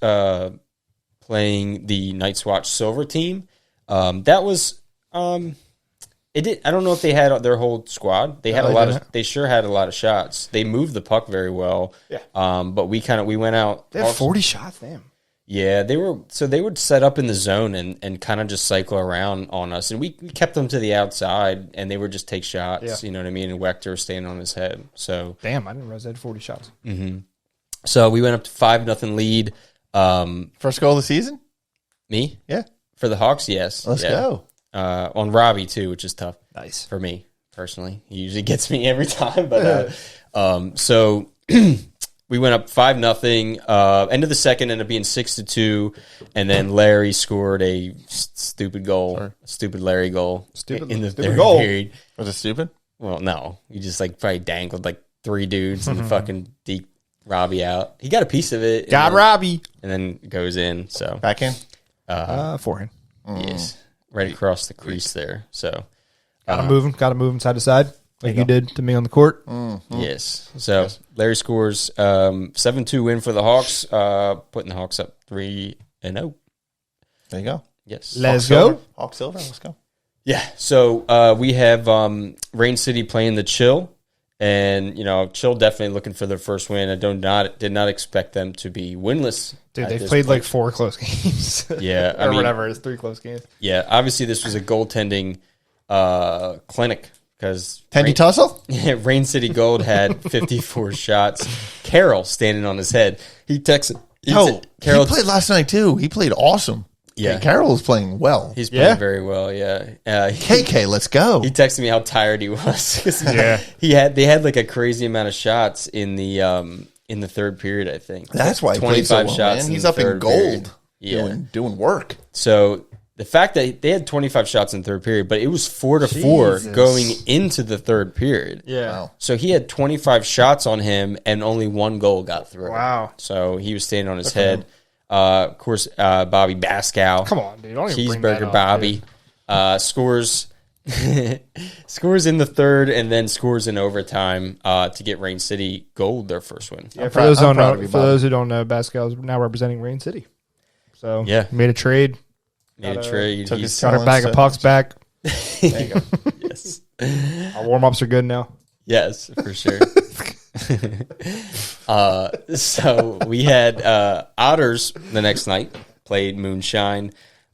playing the Night's Watch Silver team. That was it did. I don't know if they had their whole squad. They had a lot of. They sure had a lot of shots. They moved the puck very well. Yeah. But we went out. They had 40 shots. Damn. Yeah, they would set up in the zone and kind of just cycle around on us, and we kept them to the outside, and they would just take shots. Yeah. You know what I mean? And Wechter was standing on his head. So damn, I didn't realize they had 40 shots. Mm-hmm. So we went up to 5-0 lead. First goal of the season? Me? Yeah. For the Hawks, yes. Let's go. On Robbie too, which is tough. Nice for me personally. He usually gets me every time, but so. We went up 5-0. End of the second ended up being 6-2, and then Larry scored a stupid goal, stupid Larry goal in the third period. Was it stupid? Well, no, he just probably dangled 3 dudes and fucking deked Robbie out. He got a piece of it. Got Robbie, and then goes in. So backhand, forehand. Yes, right across the crease there. So got to move him side to side. Like you did to me on the court. Mm-hmm. Yes. So Larry scores 7-2 win for the Hawks, putting the Hawks up 3-0. There you go. Yes. Let's go. Hawk Silver, let's go. Yeah. So we have Rain City playing the Chill. And, Chill definitely looking for their first win. I did not expect them to be winless. Dude, they played 4 close games. Yeah. Or whatever. It's 3 close games. Yeah. Obviously, this was a goaltending clinic. Because Tussle? Rain City Gold had 54 shots. Carroll standing on his head. He texted. Carroll he played last night too. He played awesome. Yeah, and Carroll is playing well. He's playing very well. Yeah. KK, let's go. He texted me how tired he was. They had a crazy amount of shots in the third period. I think that's why he 25 so well, shots. Man. He's up in gold. Doing work. So. The fact that they had 25 shots in the third period, but it was 4-4 going into the third period. Yeah. Wow. So he had 25 shots on him, and only 1 goal got through. Wow. So he was standing on his head. Of course, Bobby Baskow. Come on, dude. Don't even Cheeseburger Bobby. Scores in the third and then scores in overtime to get Rain City Gold their first win. Yeah, for those who don't know, Baskow is now representing Rain City. So made a trade. Made a trade. Got her bag of pucks back. There you go. Yes. Our warm-ups are good now. Yes, for sure. So we had Otters the next night, played Moonshine.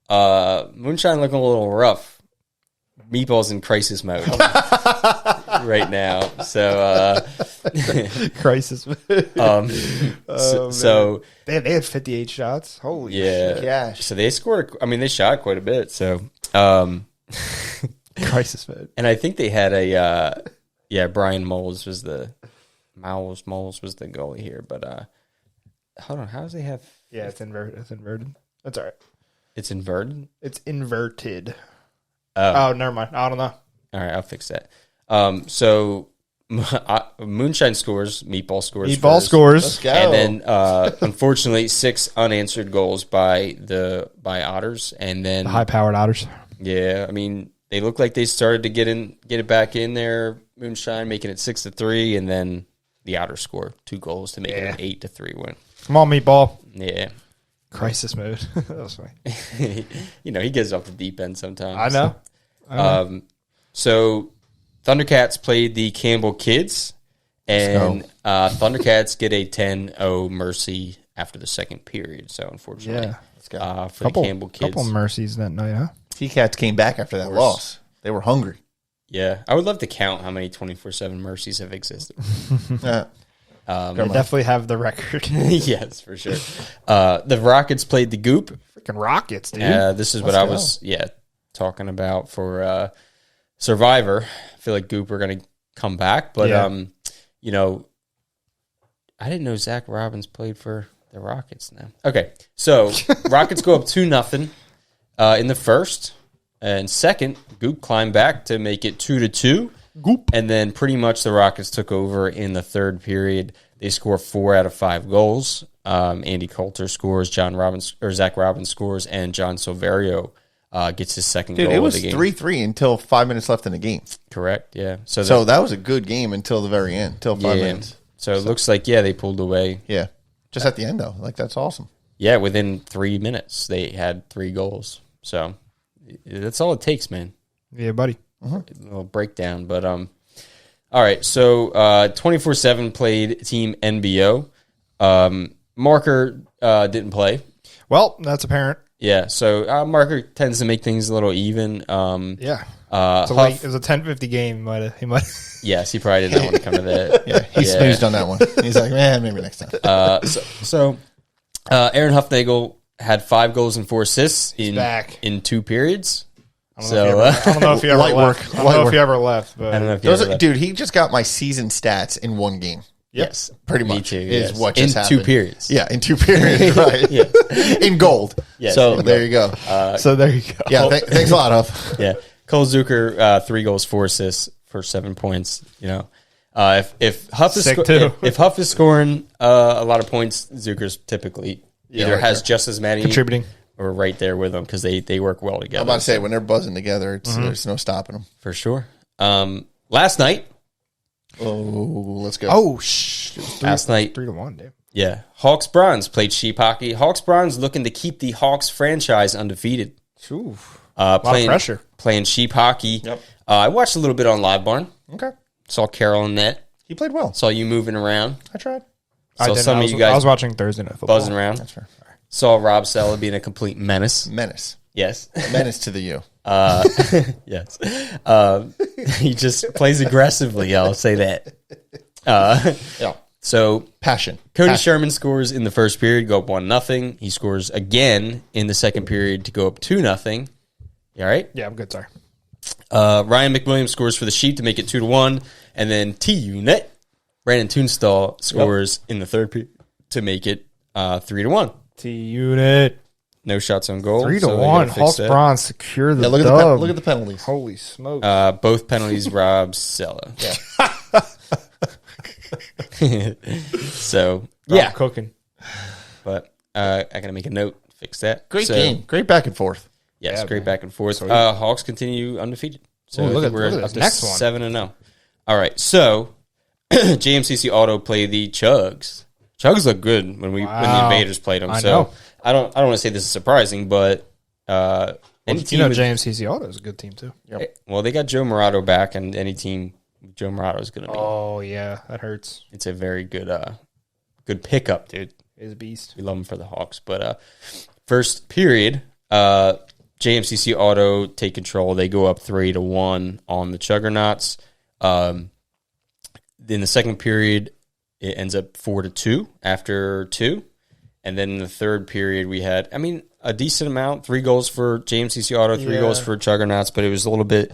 Moonshine looking a little rough. Meatball's in crisis mode right now. So crisis mode. So they had 58 shots. Holy shit. So they scored. They shot quite a bit. So crisis mode. And I think they had Brian Moles was the goalie here. But hold on, how does they have? Yeah, it's inverted. That's all right. It's inverted. It's inverted. Oh, never mind. I don't know. All right, I'll fix that. So Moonshine scores, Meatball scores. Let's go. And then, unfortunately, 6 unanswered goals by Otters, and then the high-powered Otters. Yeah, they look like they started to get it back in there. Moonshine making it 6-3, and then the Otters score 2 goals to make it an 8-3 win. Come on, Meatball. Yeah. Crisis mode. That was funny. He gets off the deep end sometimes. I know. So Thundercats played the Campbell Kids, and Thundercats get a 10-0 mercy after the second period. So, unfortunately, for the Campbell Kids. Couple mercies that night, huh? T-Cats came back after that loss. They were hungry. Yeah, I would love to count how many 24/7 mercies have existed. They definitely have the record. Yes, for sure. The Rockets played the Goop. Freaking Rockets, dude. This is what I was talking about for Survivor. I feel like Goop are going to come back, but you know, I didn't know Zach Robbins played for the Rockets now. Okay, so Rockets go up 2-0 in the first. And second, Goop climbed back to make it 2-2. Goop. And then pretty much the Rockets took over in the third period. They score 4 out of 5 goals. Andy Coulter scores, Zach Robbins scores, and John Silverio gets his second goal of the game. It was 3-3 until 5 minutes left in the game. Correct, yeah. So that was a good game until the very end, until 5 minutes. So it looks like, they pulled away. Yeah. Just at the end, though. Like, that's awesome. Yeah, within 3 minutes, they had 3 goals. So that's all it takes, man. Yeah, buddy. A little breakdown. But, all right, so 24/7 played Team NBO. Marker didn't play. Well, that's apparent. Yeah, so Marker tends to make things a little even. Yeah. It was a 10:50 game. He might. Yes, he probably did not want to come to that. He snoozed on that one. He's like, man, maybe next time. Aaron Huffnagel had 5 goals and 4 assists in 2 periods. I don't know if he ever left. I don't know if he ever left. But I don't know if he ever left. Dude, he just got my season stats in one game. Yes, pretty much. Me too. Is what just in happened. 2 periods. Yeah, in 2 periods, right? In gold. Yes, so there you go. there you go. Yeah, thanks a lot, Huff. Yeah, Cole Zucker 3 goals, 4 assists for 7 points. You know, if Huff is scoring a lot of points, Zucker's typically either has just as many contributing or right there with them because they work well together. I'm about to say when they're buzzing together, there's no stopping them for sure. Last night. Oh, let's go. Oh, last night 3-1, dude. Yeah, Hawks Bronze played sheep hockey. Hawks Bronze looking to keep the Hawks franchise undefeated. Ooh, a lot of pressure. Playing sheep hockey. Yep. I watched a little bit on Live Barn. Okay. Saw Carol in net. He played well. Saw you moving around. I tried. Saw some of you guys. I was watching Thursday Night Football. Buzzing around. That's fair. Saw Rob Sella being a complete menace. Yes. Menace to the U. Yes. He just plays aggressively. I'll say that. Yeah. So Passion. Cody Sherman scores in the first period, go up 1-0. He scores again in the second period to go up 2-0. You all right? Yeah, I'm good. Sorry. Ryan McWilliams scores for the Sheep to make it 2-1, and then T-Unit Brandon Tunstall scores in the third period to make it 3-1. T-Unit. No shots on goal. 3-1. Hawks Bronze secure the look dub. Look at the penalties. Holy smokes. Both penalties Rob Sella. Yeah. So, yeah. Cooking. But I got to make a note, fix that. Great game. Great back and forth. Yes, great back and forth. Hawks continue undefeated. So look at we're up to next one. 7-0. All right, so JMCC Auto play the Chugs. Chugs look good when the Invaders played them. So I don't want to say this is surprising, but JMCC Auto is a good team too. Yep. Well, they got Joe Morado back, and any team Joe Morado is going to be. Oh yeah, that hurts. It's a very good good pickup, dude. He's a beast. We love him for the Hawks, but first period, JMCC Auto take control. They go up 3-1 on the Chuggernauts. In the second period, it ends up 4-2 after 2. And then in the third period, we had, a decent amount. 3 goals for JMCC Auto, 3 goals for Chuggernauts, but it was a little bit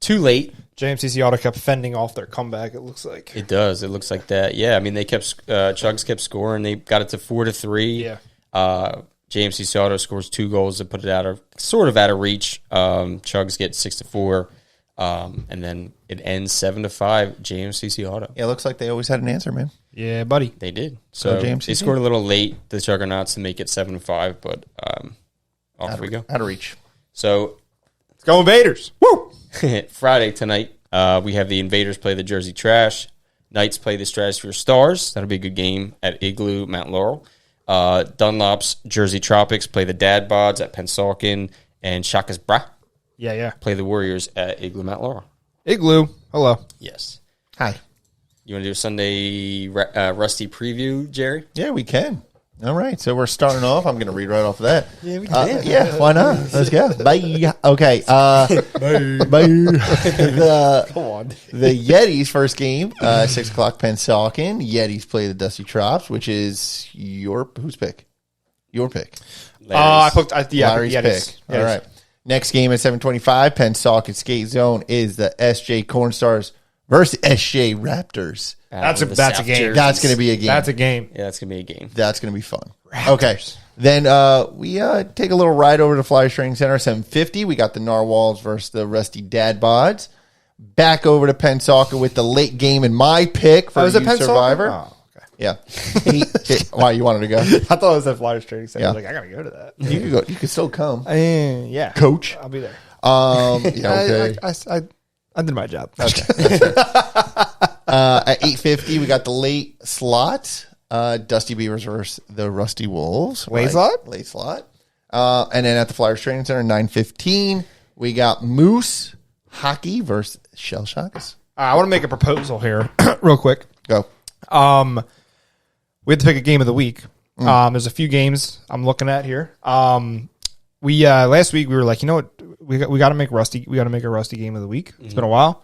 too late. JMCC Auto kept fending off their comeback, it looks like. It does. It looks like that. Yeah, they kept, Chugs kept scoring. They got it to 4-3. Yeah. JMCC Auto scores 2 goals to put it out of reach. Chugs get 6-4. And then it ends 7-5. JMCC Auto. Yeah, it looks like they always had an answer, man. Yeah, buddy. They did. So they scored a little late, the Juggernauts, to make it 7-5, but off we go. Out of reach. So let's go Invaders. Woo! Friday tonight, we have the Invaders play the Jersey Trash. Knights play the Stratosphere Stars. That'll be a good game at Igloo, Mount Laurel. Dunlop's Jersey Tropics play the Dad Bods at Pennsauken, and Shaka's Bra play the Warriors at Igloo, Mount Laurel. Igloo. Hello. Yes. Hi. You want to do a Sunday Rusty preview, Jerry? Yeah, we can. All right, so we're starting off. I'm going to read right off of that. Yeah, we can. Yeah, why not? Let's go. Bye. Okay. Bye. Come on. The Yetis' first game, 6 o'clock Pennsauken. Yetis play the Dusty Trops, which is whose pick? Your pick. I picked Larry's Yetis. pick. Yetis. All right. Next game at 7:25, Pennsauken Skate Zone is the SJ Cornstars versus SJ Raptors. That's a game. That's going to be a game. That's a game. Yeah, that's going to be a game. That's going to be fun. Okay. Then we take a little ride over to Flyers Training Center, 7:50. We got the Narwhals versus the Rusty Dad Bods. Back over to Pennsauken with the late game in my pick for Survivor. Oh, okay. Yeah. Why, you wanted to go? I thought it was at Flyers Training Center. Yeah. I was like, I got to go to that. You could go. You could still come. Yeah. Coach. I'll be there. Yeah, okay. I did my job. Okay. At 8:50, we got the late slot. Dusty Beavers versus the Rusty Wolves. Late slot? Late slot. And then at the Flyers Training Center, 9:15, we got Moose Hockey versus Shell Shocks. I want to make a proposal here real quick. Go. We have to pick a game of the week. There's a few games I'm looking at here. We last week we were like, you know what, we got to make Rusty. We got to make a Rusty game of the week. It's been a while.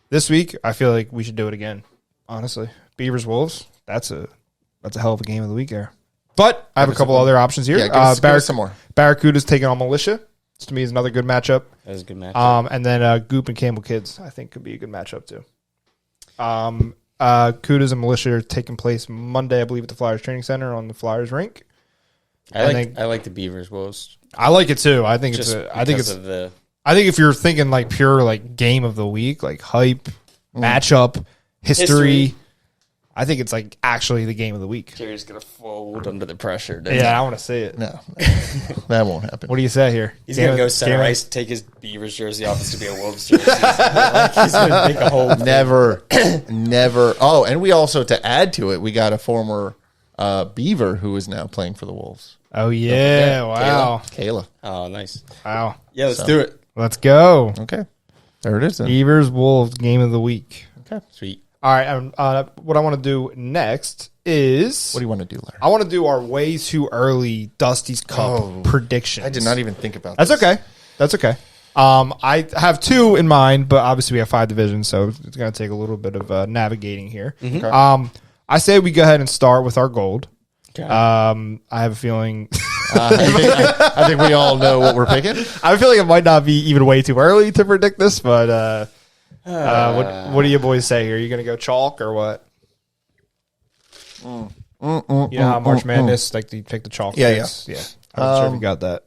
This week, I feel like we should do it again. Honestly, Beavers Wolves. That's a hell of a game of the week there. But I have a couple other options here. Yeah, give us some more. Barracuda's taking on Militia. This to me is another good matchup. That was a good matchup. And then Goop and Campbell Kids, I think, could be a good matchup too. Kudas and Militia are taking place Monday, I believe, at the Flyers Training Center on the Flyers rink. I like the Beavers Wolves. I like it too. I think I think if you're thinking like pure like game of the week, like hype, matchup, history, I think it's like actually the game of the week. Jerry's gonna fold under the pressure. Yeah, I want to see it. No, that won't happen. What do you say here? He's gonna go center ice, take his Beavers jersey off. It's gonna be a Wolves jersey. He's gonna make a whole never. Oh, and we also, to add to it, we got a former Beaver who is now playing for the Wolves. Oh yeah! Wow, Kayla. Oh, nice. Wow. Yeah, let's do it. Let's go. Okay, there it is. Then. Beavers Wolves game of the week. Okay, sweet. All right. What I want to do next is, what do you want to do, Larry? I want to do our way too early Dusty's Cup predictions. I did not even think about. That's okay. That's okay. I have two in mind, but obviously we have 5 divisions, so it's going to take a little bit of navigating here. Okay. I say we go ahead and start with our gold. Okay. I have a feeling. I think we all know what we're picking. I feel like it might not be even way too early to predict this, but what do you boys say here? Are you going to go chalk or what? You know how March Madness, like you pick the chalk. Yeah. Yeah. I'm not sure if you got that.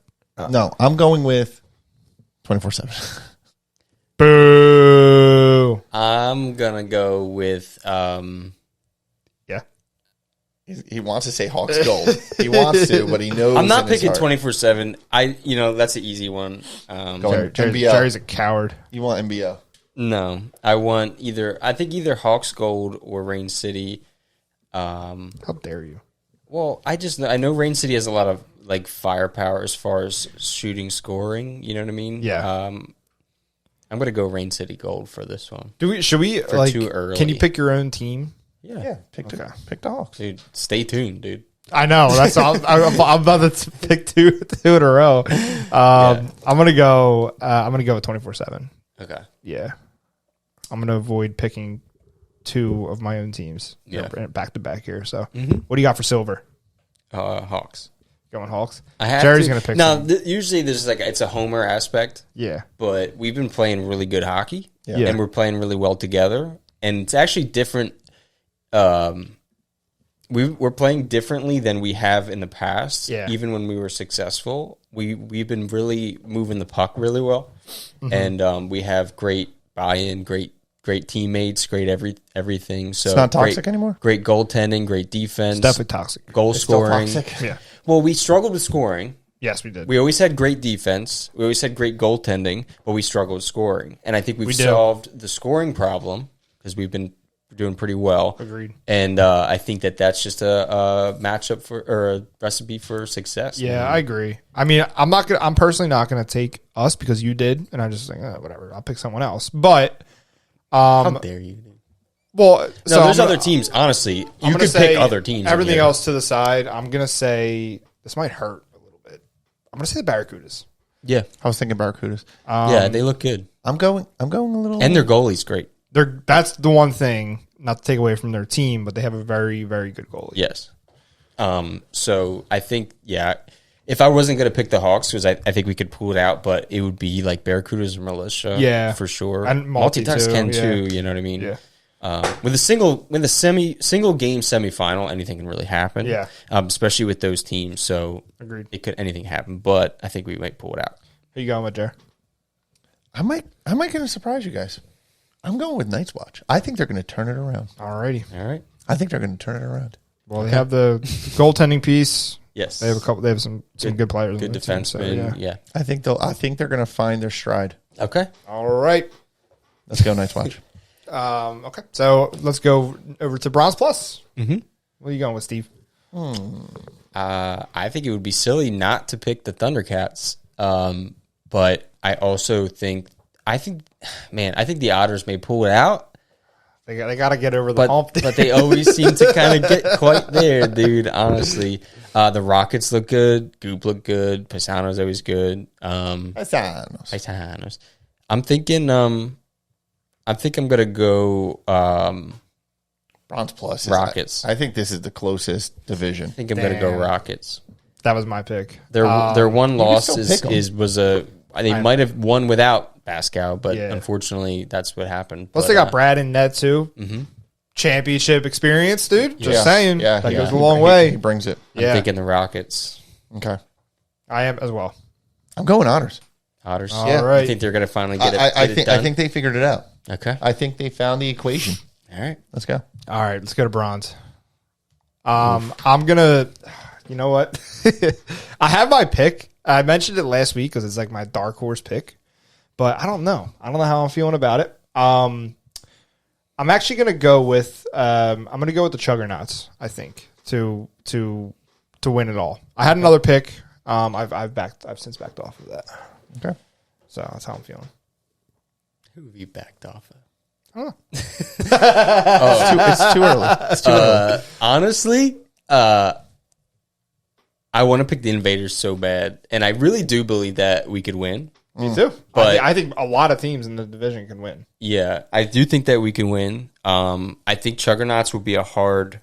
No, I'm going with 24/7. Boo. I'm gonna go with Yeah. He wants to say Hawks gold. He wants to, but he knows. I'm not picking 24/7. That's an easy one. Jerry's a coward. You want MBO? No, I want either Hawks Gold or Rain City. How dare you? Well, I know Rain City has a lot of like firepower as far as shooting, scoring. You know what I mean? Yeah. I'm gonna go Rain City Gold for this one. Should we like? Too early. Can you pick your own team? Yeah. Pick the Hawks. Dude, stay tuned, dude. I know. That's I'm about to pick two in a row. I'm gonna go with 24/7. Okay. Yeah. I'm gonna avoid picking 2 of my own teams. Back to back here. So, what do you got for silver? Hawks. Going Hawks. Jerry's gonna pick. Now, usually there's it's a homer aspect. Yeah. But we've been playing really good hockey. Yeah. And we're playing really well together. And it's actually different. We're playing differently than we have in the past. Yeah. Even when we were successful, we've been really moving the puck really well, and we have great buy-in, great teammates, great everything. So it's not toxic anymore. Great goaltending, great defense. It's definitely toxic. Goal scoring. Toxic. Yeah. Well, we struggled with scoring. Yes, we did. We always had great defense. We always had great goaltending, but we struggled with scoring. And I think we've solved the scoring problem because we've been doing pretty well. Agreed. And I think that's just a matchup or a recipe for success. Yeah, I agree. I mean, I'm personally not gonna take us because you did, and I'm just like, whatever. I'll pick someone else. But How dare you? Well, No, there's other teams. Honestly, you could pick other teams. Everything else to the side. I'm gonna say this might hurt a little bit. I'm gonna say the Barracudas. Yeah, I was thinking Barracudas. yeah, they look good, I'm going a little. and their goalie's great. That's the one thing. Not to take away from their team, but they have a very, very good goalie. Yes. So I think, if I wasn't going to pick the Hawks, because I think we could pull it out, but it would be like Barracudas or Militia. Yeah. For sure. And Multi-Tux can too, too, you know what I mean? Yeah. With a single game semifinal, anything can really happen. Yeah. Especially with those teams. So Agreed. Anything happen, but I think we might pull it out. Who you going with, Jer? I might going to surprise you guys. I'm going with Night's Watch. I think they're going to turn it around. Alrighty. All right. I think they're going to turn it around. Well, they have the goaltending piece. Yes. They have a couple. They have some good players. Good on the team, defensemen. so, Yeah. I think they're going to find their stride. Okay. All right. Let's go, Night's Watch. Okay. So let's go over to Bronze Plus. Mm-hmm. What are you going with, Steve? I think it would be silly not to pick the Thundercats. But I also think the Otters may pull it out. They got to get over the hump. But they always seem to kind of get quite there, dude. Honestly, the Rockets look good. Goop look good. Pisano's always good. Pisano's. I'm thinking. I think I'm gonna go. Bronze Plus. Rockets. I think this is the closest division. I think I'm gonna go Rockets. That was my pick. Their one loss they might have won without Pascal, but Yeah. unfortunately that's what happened. Plus, But, they got Brad and Ned too. Mm-hmm. Championship experience, dude. Just Yeah. saying. Yeah, That yeah. goes a long He way. brings it. I'm Yeah. thinking the Rockets. Okay. I am as well. I'm going Otters. Otters. All Yeah. right. I think they're gonna finally get it. I get it done. think they figured it out. Okay. I think they found the equation. All right. Let's go. All right, let's go to bronze. I'm gonna. You know what? I have my pick. I mentioned it last week because it's like my dark horse pick, but I don't know. I don't know how I'm feeling about it. I'm actually gonna go with. I'm gonna go with the Chuggernauts. I think to win it all. I had another pick. I've since backed off of that. Okay. So that's how I'm feeling. Who have you backed off of? I don't know. It's too early. It's too early. Honestly, I want to pick the Invaders so bad, and I really do believe that we could win. Me too. But- I think a lot of teams in the division can win. Yeah, I do think that we can win. I think Chuggernauts will be a hard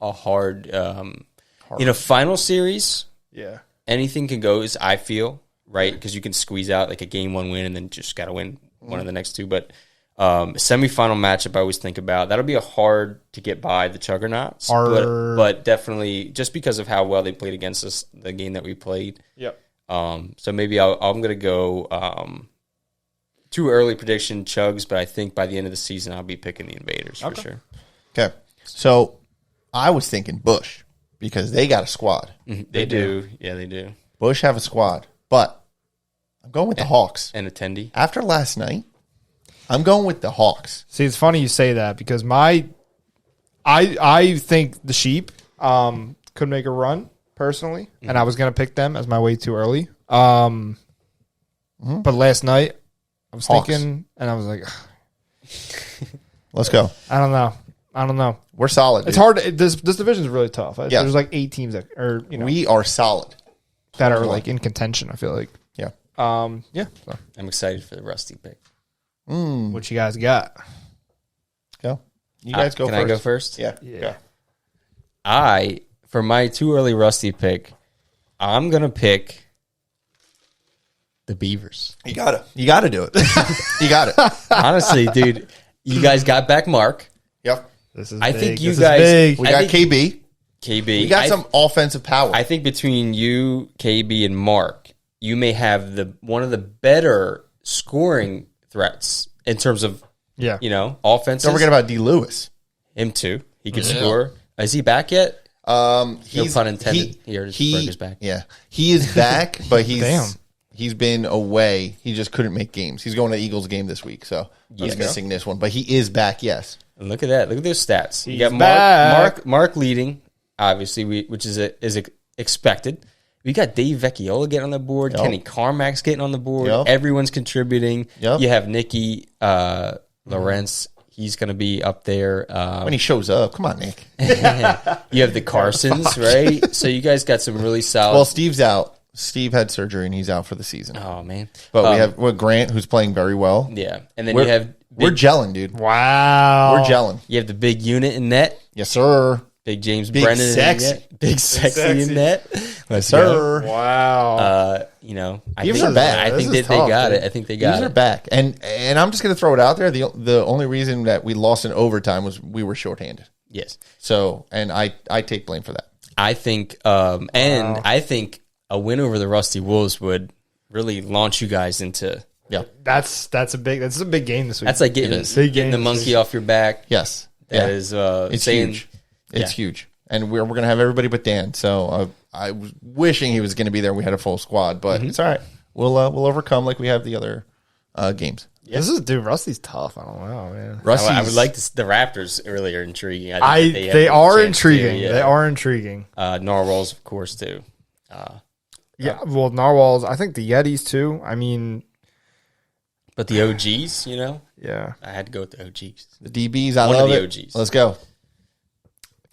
in a final series. Yeah. Anything can go, as I feel, right? Because you can squeeze out like a game one win and then just got to win one of the next two. But semifinal matchup, I always think about that'll be a hard to get by the Chuggernauts, but definitely just because of how well they played against us, the game that we played. Yep. So maybe I'm gonna go too early prediction Chugs, but I think by the end of the season I'll be picking the Invaders for sure. Okay. So I was thinking Bush because they got a squad. They do. Yeah, they do. Bush have a squad, but I'm going with the Hawks. And attendee. After last night, I'm going with the Hawks. See, it's funny you say that because I think the Sheep could make a run personally, and I was going to pick them as my way too early. But last night I was Hawks. thinking, and I was like, Let's go. I don't know. We're solid. It's dude. hard. This division is really tough. Yeah. There's like 8 teams that are We are solid. that are like in contention. I feel like. Yeah. Yeah. So, I'm excited for the Rusty pick. what you guys got? Go. You guys go Can first. I go first? Yeah. Yeah. For my too early Rusty pick, I'm gonna pick the Beavers. You got to do it. You got it. Honestly, dude, you guys got back Mark. Yep. This is. I big. think you This is guys- big. We I got think- KB. KB. We got some offensive power. I think between you, KB, and Mark, you may have one of the better scoring threats in terms of Yeah. offenses. Don't forget about D. Lewis. him too. He could score. Is he back yet? No pun intended. He broke his back. Yeah, he is back, but Damn. he's been away. He just couldn't make games. He's going to the Eagles game this week, so he's missing this one. But he is back. Yes. And look at that. Look at those stats. You He's got back. Mark leading, obviously, which is expected. We got Dave Vecchiola getting on the board. Yep. Kenny Carmack's getting on the board. Yep. Everyone's contributing. Yep. You have Nikki Lawrence, he's going to be up there. When he shows up. Come on, Nick. You have the Carsons, right? So you guys got some really solid. Well, Steve's out. Steve had surgery, and he's out for the season. Oh, man. But we have Grant, who's playing very well. Yeah. And then you have... We're gelling, dude. Wow. We're gelling. You have the big unit in net. Yes, sir. Big James Big Brennan sexy. in net. Big sexy in net. Yes, sir. Wow. I Beavers think, are back. I think This is they tough, got dude. it. I think they got Beavers it. are back. And I'm just going to throw it out there. The only reason that we lost in overtime was we were shorthanded. Yes. So, and I take blame for that. I think, I think a win over the Rusty Wolves would really launch you guys into... Yeah. That's a big game this week. That's like getting the monkey off your back. Yes. That is it's huge. It's huge. And we're going to have everybody but Dan. So I was wishing he was going to be there. We had a full squad, but it's all right. We'll overcome like we have the other games. This is Rusty's tough. I don't know, man. I would like to, the Raptors really are intriguing. I think they are intriguing. They are intriguing. Narwhals, of course, too. Yeah, well, Narwhals. I think the Yetis too. I mean, but the OGs, yeah. I had to go with the OGs. The DBs, I One love of the it. OGs. Let's go.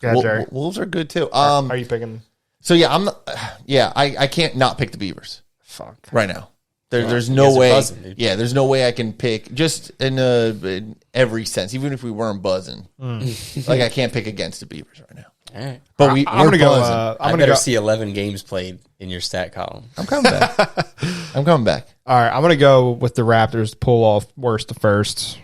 Yeah, Jerry. Wolves are good too. Are you picking? So yeah, I can't not pick the Beavers Fuck. right now. There's you no guys are way. buzzing, dude. Yeah, there's no way I can pick just in every sense. Even if we weren't buzzing, like I can't pick against the Beavers right now. All right. But I'm we're gonna go. buzzing. I better see 11 games played in your stat column. I'm coming back. I'm coming back. All right, I'm gonna go with the Raptors to pull off worst to first.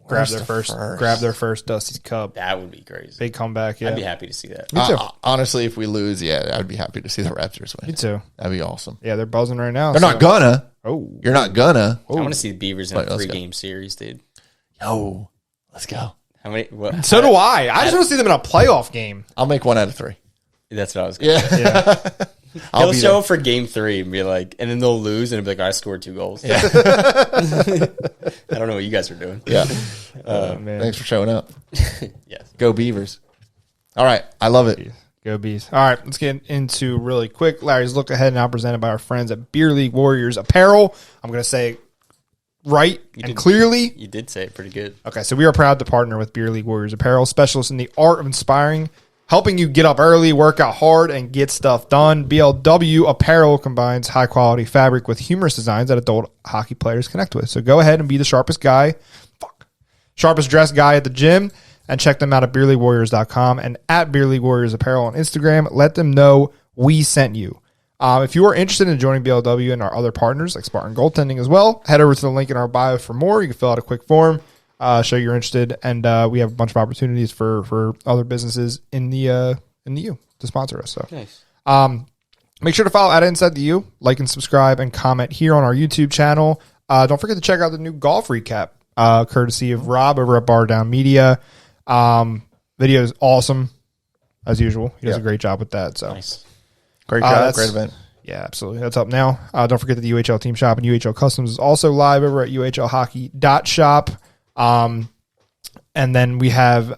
Grab their first Dusty's Cup. That would be crazy. Big comeback. Yeah, I'd be happy to see that. Me too. Honestly, if we lose, I'd be happy to see the Raptors win. Me too. That'd be awesome. Yeah, they're buzzing right now. They're not gonna. Oh, You're not gonna. I want to see the Beavers in a Let's go. 3-game series, dude. Yo, let's go. How many? What, so do I. I just want to see them in a playoff game. I'll make 1 out of 3. That's what I was going to Yeah. Yeah. I'll He'll be show there. up for game 3 and be like, and then they'll lose and be like, I scored 2 goals. I don't know what you guys are doing. Yeah. Man. Thanks for showing up. Yes. Go Beavers. All right. I love it. Go Bees. All right, let's get into really quick. Larry's Look Ahead, now presented by our friends at Beer League Warriors Apparel. I'm going to say it right and clearly. You did say it pretty good. Okay, so we are proud to partner with Beer League Warriors Apparel, specialists in the art of inspiring, helping you get up early, work out hard, and get stuff done. BLW Apparel combines high-quality fabric with humorous designs that adult hockey players connect with. So go ahead and be the sharpest dressed guy at the gym, and check them out at beerleaguewarriors.com and at Beer League Warriors Apparel on Instagram. Let them know we sent you. If you are interested in joining BLW and our other partners like Spartan Goaltending as well, head over to the link in our bio for more. You can fill out a quick form, show you're interested, and we have a bunch of opportunities for other businesses in the U to sponsor us. So Nice. make sure to follow at Inside the U, like and subscribe, and comment here on our YouTube channel. Don't forget to check out the new golf recap, courtesy of Rob over at Bar Down Media. Video is awesome as usual. He does a great job with that. So Nice. Great job. Great event. yeah, absolutely. That's up now. Don't forget that the UHL Team Shop and UHL Customs is also live over at uhlhockey.shop. And then we have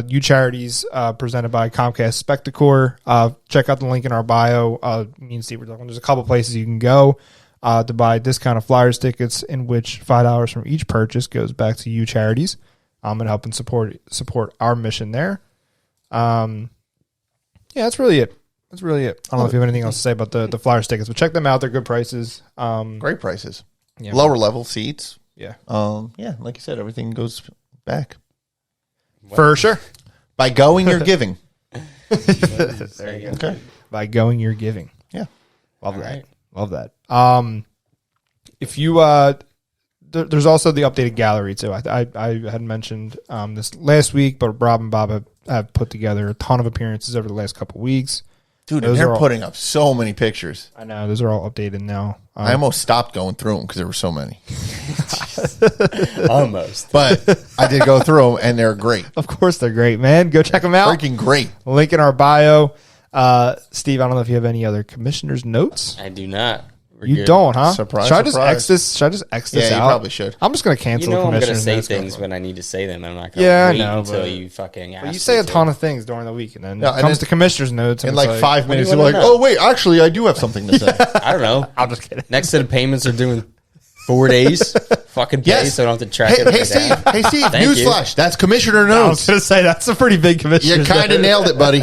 U Charities presented by Comcast Spectacor. Check out the link in our bio. Me and Steve were talking. There's a couple places you can go to buy discounted Flyers tickets, in which $5 from each purchase goes back to U Charities and helping support our mission there. Yeah, that's really it. I don't know if you have anything else to say about the Flyers tickets, but check them out. They're good prices. Great prices. Yeah. Lower level seats. Yeah. Yeah, like you said, everything goes back. For sure. By going, you're giving. There you go. Okay. By going, you're giving. Yeah. Love that. right. Love that. If you there's also the updated gallery too. I had mentioned this last week, but Rob and Bob have put together a ton of appearances over the last couple weeks. Dude, and Those they're are all- putting up so many pictures. I know those are all updated now. I almost stopped going through them because there were so many. Almost. But I did go through them, and they're great. Of course, they're great, man. Go check them out. Freaking great. Link in our bio. Steve, I don't know if you have any other commissioner's notes. I do not. We're You good. don't, huh? Surprise, Should I just surprise. X this? Should I just X this Yeah, out? you probably should. I'm just going to You cancel know I'm going to commissioner's say notes going things forward. when I need to say them. I'm not going to Yeah, I wait know, until but- you fucking ask But you say me a to. ton of things during the week, and then Yeah, it and comes then- to commissioner's notes. And In it's like 5 minutes, do you're you like, wanna know? oh, wait, actually, I do have something to say. I don't know. I'm just kidding. Next set of payments are doing 4 days. fucking pay so I don't have to track it. Hey, Steve. Hey, Steve. Thank you. Newsflash. That's commissioner I was notes. going to say, that's a pretty big commission. You kind of nailed it, buddy.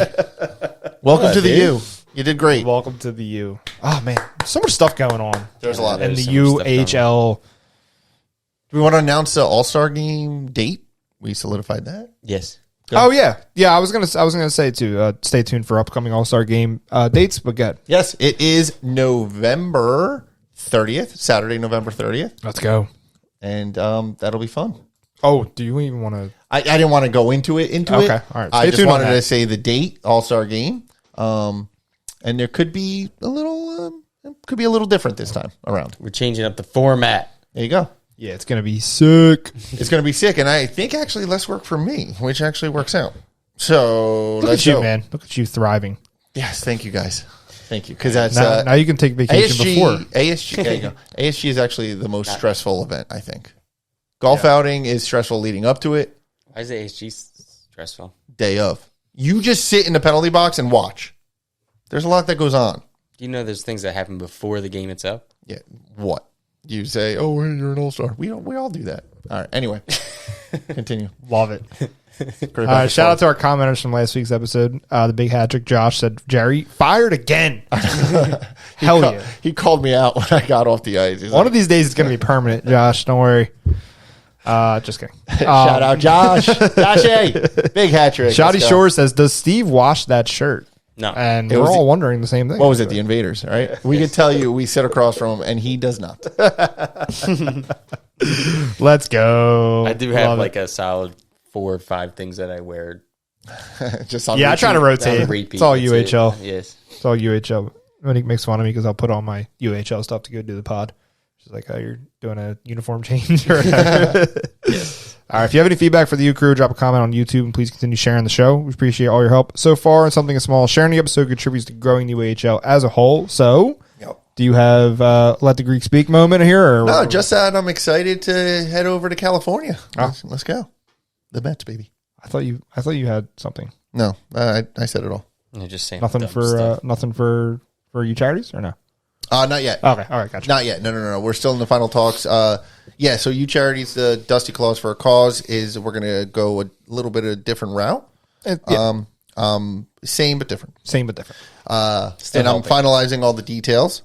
Welcome to the U. You did great. Welcome to the U. Oh, man. So much stuff going on. There's a lot. In the UAHL. Do we want to announce the All-Star game date? We solidified that? Yes. Oh, yeah. Yeah, I was gonna say, too, stay tuned for upcoming All-Star game dates, but good. Yes, it is November 30th, Saturday, November 30th. Let's go. And that'll be fun. Oh, do you even want to? I didn't want to go into it. Okay, all right. I just wanted to say the date, All-Star game. And there could be a little different this time around. We're changing up the format. There you go. Yeah, it's going to be sick. It's going to be sick. And I think actually less work for me, which actually works out. So Look at you, man. Look at you thriving. Yes, thank you, guys. Thank you. Because that's now you can take vacation before. ASG, there you go. ASG is actually the most stressful event, I think. Golf outing is stressful leading up to it. Why is the ASG stressful? Day of. You just sit in the penalty box and watch. There's a lot that goes on. Do you know there's things that happen before the game itself? Yeah. What? You say, oh, you're an all-star. We all do that. All right. Anyway, continue. Love it. Shout out to our commenters from last week's episode. The big hat trick Josh said, Jerry, fired again. Hell yeah. He called me out when I got off the ice. One of these days it's going to be permanent, Josh. Don't worry. Just kidding. Shout out Josh. Joshy. Big hat trick. Shoddy Shore says, does Steve wash that shirt? No. And we're all wondering the same thing. What was it? The Invaders, right? We can tell you we sit across from him and he does not. Let's go. I do have like a solid 4 or 5 things that I wear. Just on I try to rotate. Repeat. It's all UHL. Yes. It's all UHL. Monique makes fun of me because I'll put on my UHL stuff to go do the pod. She's like, oh, you're doing a uniform change or whatever. Yes. All right. If you have any feedback for the U Crew, drop a comment on YouTube and please continue sharing the show. We appreciate all your help so far. And something as small as sharing the episode contributes to growing the UAHL as a whole. So, do you have let the Greek speak moment here? Or no, just that I'm excited to head over to California. Let's go. The Mets, baby. I thought you had something. No, I said it all. You're just saying nothing for you charities or no? Not yet. Okay, all right, gotcha. Not yet. No. We're still in the final talks. So you charities, the Dusty Claus for a Cause is we're going to go a little bit of a different route. Same but different. Same but different. And I'm finalizing all the details,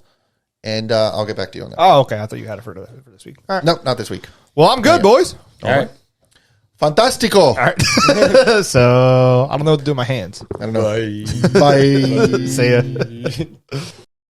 and I'll get back to you on that. Oh, okay. I thought you had it for this week. All right. No, not this week. Well, I'm good, boys. All right. Fantastico. All right. So I don't know what to do with my hands. I don't know. Bye. See ya.